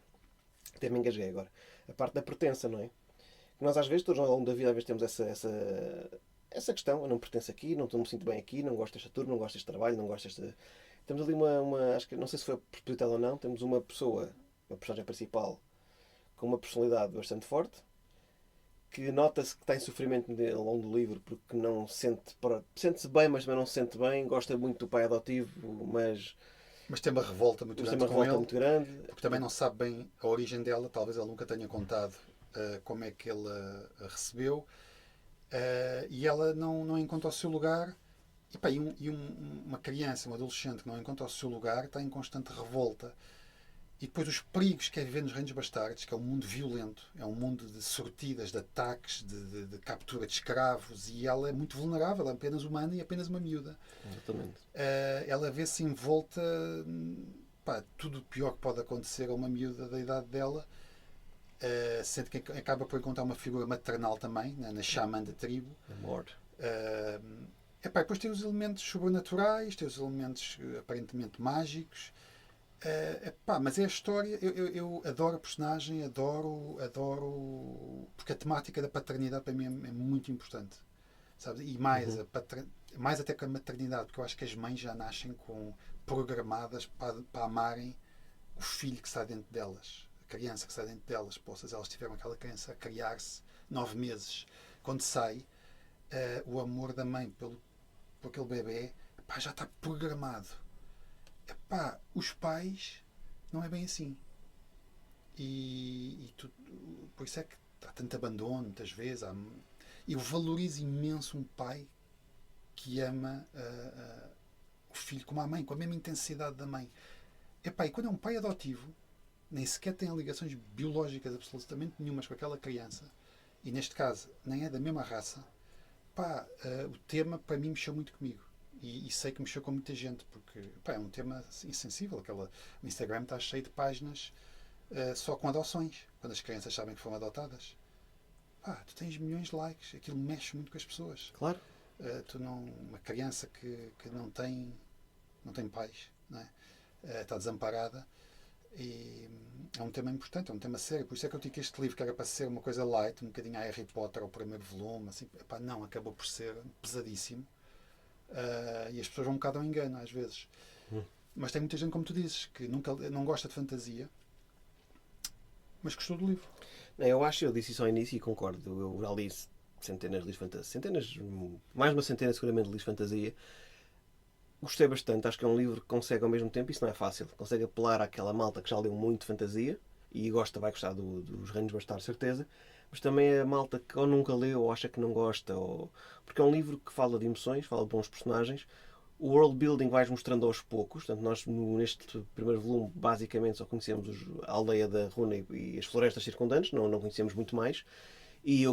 A: Até me engasguei agora. A parte da pertença, não é? Nós às vezes, todos ao longo da vida, às vezes temos essa questão. Eu não pertenço aqui, não me sinto bem aqui, não gosto desta turma, não gosto deste trabalho, não gosto deste... Temos ali acho que, não sei se foi propositado ou não, temos uma pessoa, uma personagem principal, com uma personalidade bastante forte, que nota-se que está em sofrimento ao longo do livro, porque não sente-se bem, mas também não se sente bem, gosta muito do pai adotivo, mas
B: tem uma revolta muito grande com ele,
A: muito grande,
B: porque também não sabe bem a origem dela, talvez ele nunca tenha contado como é que ele a recebeu, e ela não encontra o seu lugar. Uma criança, um adolescente que não encontra o seu lugar, está em constante revolta. E depois os perigos que é viver nos Reinos Bastardos, que é um mundo violento, é um mundo de sortidas, de ataques, de captura de escravos, e ela é muito vulnerável, é apenas humana e apenas uma miúda.
A: Exatamente.
B: Ela vê-se envolta, tudo o pior que pode acontecer a uma miúda da idade dela, sendo que acaba por encontrar uma figura maternal também, na xamã da tribo.
A: Amor.
B: Depois tem os elementos sobrenaturais, tem os elementos aparentemente mágicos. Mas é a história. Eu adoro a personagem, adoro, porque a temática da paternidade para mim é muito importante. Sabes? E mais, mais até com a maternidade, porque eu acho que as mães já nascem programadas para amarem o filho que está dentro delas, a criança que está dentro delas. Poças, elas tiveram aquela criança a criar-se 9 meses. Quando sai, o amor da mãe por aquele bebê, epá, já está programado. Epá, os pais não é bem assim. Por isso é que há tanto abandono, muitas vezes. Eu valorizo imenso um pai que ama o filho como a mãe, com a mesma intensidade da mãe. Epá, e quando é um pai adotivo, nem sequer tem ligações biológicas absolutamente nenhumas com aquela criança, e neste caso nem é da mesma raça, pá, o tema para mim mexeu muito comigo. E sei que mexeu com muita gente, porque pá, é um tema insensível. O Instagram está cheio de páginas só com adoções, quando as crianças sabem que foram adotadas. Pá, tu tens milhões de likes, aquilo mexe muito com as pessoas.
A: Claro.
B: Uma criança que não tem pais, não é? Está desamparada, e é um tema importante, é um tema sério. Por isso é que eu digo que este livro, que era para ser uma coisa light, um bocadinho a Harry Potter ao primeiro volume, assim, epá, não, acabou por ser pesadíssimo. E as pessoas vão um bocado ao engano às vezes. Mas tem muita gente, como tu dizes, que não gosta de fantasia, mas gostou do livro.
A: Eu disse isso ao início e concordo. Eu já li centenas de livros de fantasia. Centenas, mais uma centena seguramente de livros de fantasia. Gostei bastante. Acho que é um livro que consegue ao mesmo tempo, isso não é fácil, consegue apelar àquela malta que já leu muito de fantasia e vai gostar dos Reinos Bastardos, certeza. Mas também é a malta que ou nunca leu ou acha que não gosta. Porque é um livro que fala de emoções, fala de bons personagens. O world building vais mostrando aos poucos. Portanto, nós neste primeiro volume basicamente só conhecemos a aldeia da Runa e as florestas circundantes, não conhecemos muito mais. E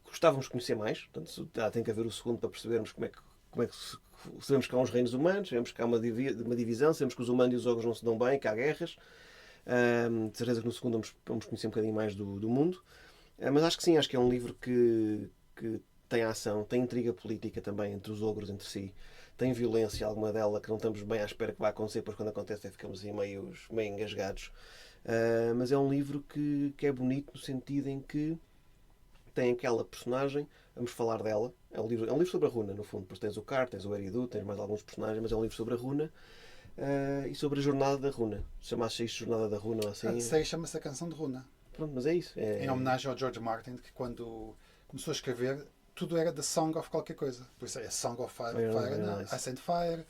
A: gostávamos de conhecer mais. Portanto, tem que haver o segundo para percebermos como é que sabemos que há uns reinos humanos, sabemos que há uma divisão, sabemos que os humanos e os ogros não se dão bem, que há guerras. De certeza que no segundo vamos conhecer um bocadinho mais do mundo. Mas acho que sim, acho que é um livro que tem ação, tem intriga política também entre os ogros entre si. Tem violência, alguma dela que não estamos bem à espera que vai acontecer, depois quando acontece ficamos assim meio engasgados. Mas é um livro que é bonito no sentido em que tem aquela personagem, vamos falar dela. É um livro sobre a Runa, no fundo. Depois tens o Car, tens o Eridu, tens mais alguns personagens, mas é um livro sobre a Runa e sobre a jornada da Runa. Se chamasse isto Jornada da Runa ou assim.
B: A série chama-se A Canção de Runa.
A: Pronto, mas é isso.
B: Em homenagem ao George Martin, que quando começou a escrever, tudo era The Song of qualquer coisa. Por isso é A Song of Fire, I Sent Fire.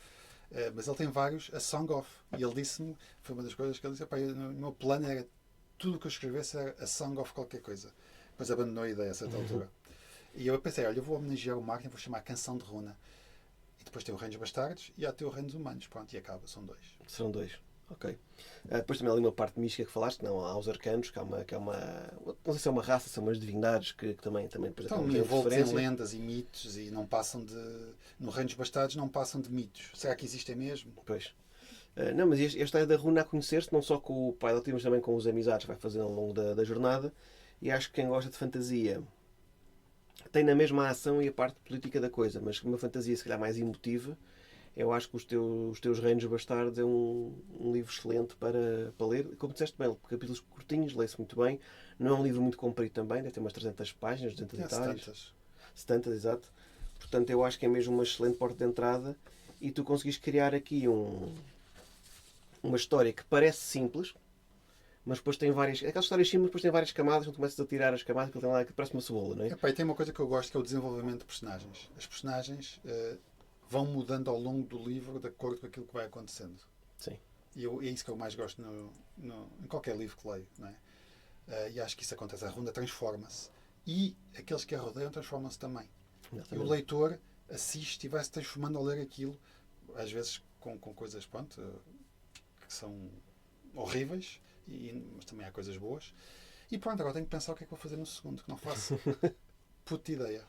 B: Mas ele tem vários A Song of. E ele disse-me, foi uma das coisas que ele disse, o meu plano era tudo que eu escrevesse era A Song of qualquer coisa. Depois abandonou a ideia a certa altura. E eu pensei, olha, eu vou homenagear o Martin, vou chamar Canção de Runa. E depois tem o Reinos Bastardos e há o Reinos Humanos. Pronto, e acaba, são 2.
A: Serão 2. Ok. Depois também há ali uma parte mística que falaste, não, há os arcanos, que é uma. Não sei se é uma raça, são umas divindades que também depois
B: estão envoltos em lendas e mitos e não passam de. No Reinos Bastardos não passam de mitos. Será que existem mesmo?
A: Pois. Não, mas esta é da Runa a conhecer-se, não só com o pai da mas também com os amizades que vai fazendo ao longo da jornada. E acho que quem gosta de fantasia tem na mesma ação e a parte política da coisa, mas uma fantasia se calhar mais emotiva. Eu acho que os teus Reinos Bastardos é um livro excelente para ler. Como disseste bem, capítulos curtinhos, lê-se muito bem. Não é um livro muito comprido também, deve ter umas 300 páginas, 200 e tais. 70, exato. Portanto, eu acho que é mesmo uma excelente porta de entrada e tu conseguiste criar aqui uma história que parece simples, mas depois tem várias. Aquelas histórias simples, depois tem várias camadas, quando começas a tirar as camadas, que tem lá que parece uma cebola, não é?
B: E tem uma coisa que eu gosto que é o desenvolvimento de personagens. As personagens vão mudando ao longo do livro de acordo com aquilo que vai acontecendo.
A: Sim.
B: E é isso que eu mais gosto em qualquer livro que leio, não é? E acho que isso acontece. A Runa transforma-se. E aqueles que a rodeiam transformam-se também. Exatamente. E o leitor assiste e vai se transformando ao ler aquilo, às vezes com coisas, pronto, que são horríveis, mas também há coisas boas. E pronto, agora tenho que pensar o que é que vou fazer no segundo, que não faço puta ideia.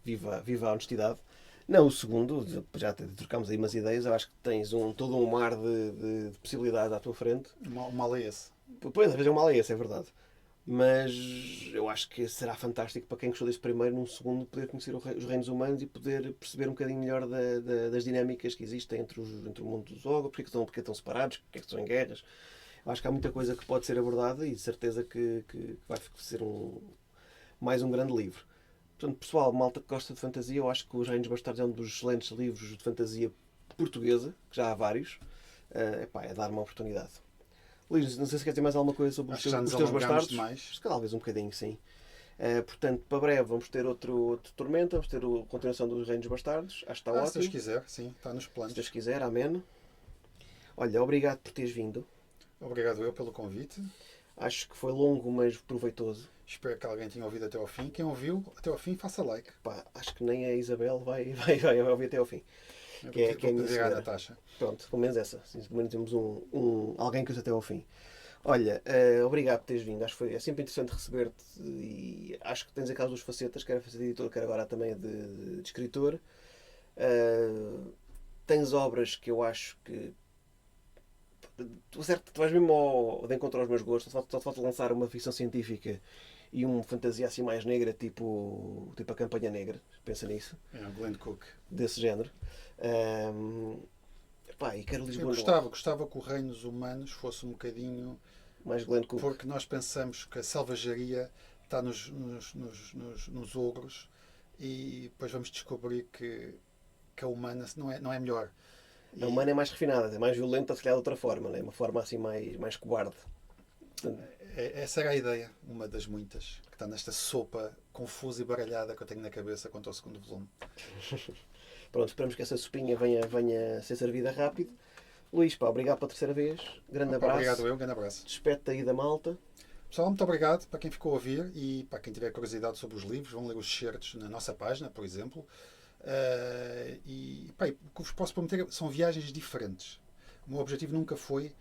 A: Viva a honestidade. Não, o segundo, já trocámos aí umas ideias, eu acho que tens todo um mar de possibilidades à tua frente.
B: O mal é esse.
A: Pois, às vezes é um mal é esse, é verdade. Mas eu acho que será fantástico para quem gostou deste primeiro, num segundo, poder conhecer os reinos humanos e poder perceber um bocadinho melhor das dinâmicas que existem entre o mundo dos ogros, porque estão separados, porque é que estão em guerras. Eu acho que há muita coisa que pode ser abordada e de certeza que vai ser mais um grande livro. Portanto, pessoal, malta que gosta de fantasia, eu acho que Os Reinos Bastardos é um dos excelentes livros de fantasia portuguesa, que já há vários. Epá, é dar uma oportunidade. Luís, não sei se quer dizer mais alguma coisa sobre
B: Acho que já nos
A: os teus
B: alongámos
A: bastardos.
B: demais.
A: Se calhar, talvez um bocadinho, sim. Portanto, para breve vamos ter outro Tormenta, vamos ter a continuação dos Reinos Bastardos. Acho que está
B: Se Deus
A: ótimo.
B: quiser, sim, está nos
A: Se
B: planos.
A: Deus quiser, amém. Olha, obrigado por teres vindo.
B: Obrigado eu pelo convite.
A: Acho que foi longo, mas proveitoso.
B: Espero que alguém tenha ouvido até ao fim. Quem ouviu até ao fim, faça like.
A: Pá, acho que nem a Isabel vai ouvir até ao fim.
B: Eu
A: Que é
B: vou
A: a minha
B: pedir à
A: senhora.
B: Natasha.
A: Pronto, pelo menos essa. Sim, pelo menos temos alguém que usa até ao fim. Olha, obrigado por teres vindo. Acho que é sempre interessante receber-te e acho que tens aquelas duas facetas, quer a faceta de editor, quer agora também de escritor. Tens obras que eu acho que. Certo, tu vais mesmo de encontro aos meus gostos. Só te falta lançar uma ficção científica e uma fantasia assim mais negra, tipo a Campanha Negra. Pensa nisso,
B: É o Glenn Cook.
A: desse género. Pá, e quero
B: Eu
A: Lisboa
B: gostava que o Reino dos Humanos fosse um bocadinho.
A: mais Glenn Cook.
B: Porque nós pensamos que a selvageria está nos ogros e depois vamos descobrir que a humana não é melhor.
A: A humana é mais refinada, é mais violenta, se calhar de outra forma, né? Uma forma assim mais cobarde.
B: Essa era a ideia, uma das muitas, que está nesta sopa confusa e baralhada que eu tenho na cabeça quanto ao segundo volume.
A: Pronto, esperamos que essa sopinha venha a ser servida rápido. Luís, pá, obrigado pela terceira vez. Grande abraço.
B: Obrigado eu, grande abraço.
A: Despete aí da malta.
B: Pessoal, muito obrigado para quem ficou a ouvir e para quem tiver curiosidade sobre os livros, vão ler os excertos na nossa página, por exemplo. E o que vos posso prometer são viagens diferentes. O meu objetivo nunca foi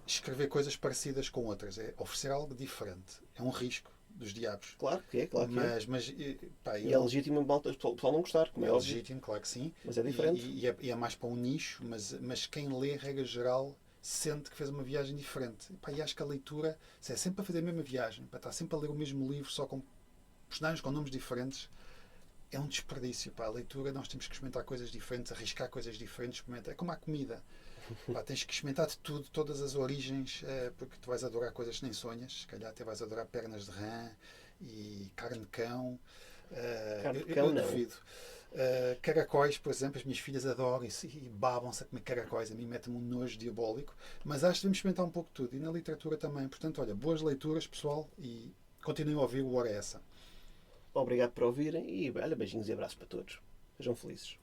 B: escrever coisas parecidas com outras, é oferecer algo diferente. É um risco dos diabos.
A: Claro que é, claro que é. E é legítimo o pessoal não gostar, como é óbvio.
B: legítimo, claro que sim.
A: Mas é diferente.
B: E é mais para um nicho, mas quem lê, regra geral, sente que fez uma viagem diferente. E acho que a leitura, se é sempre a fazer a mesma viagem, para estar sempre a ler o mesmo livro, só com personagens com nomes diferentes, é um desperdício. A leitura, nós temos que experimentar coisas diferentes, arriscar coisas diferentes, experimentar. É como a comida. Tens que experimentar de tudo, todas as origens, porque tu vais adorar coisas que nem sonhas. Se calhar até vais adorar pernas de rã e carne de cão.
A: Carne de cão,
B: eu
A: não.
B: duvido. Caracóis, por exemplo, as minhas filhas adoram isso e babam-se a comer caracóis. A mim mete-me um nojo diabólico. Mas acho que devemos experimentar um pouco de tudo. E na literatura também. Portanto, olha, boas leituras, pessoal, e continuem a ouvir o Hora é Essa.
A: Obrigado por ouvirem e olha, beijinhos e abraços para todos. Sejam felizes.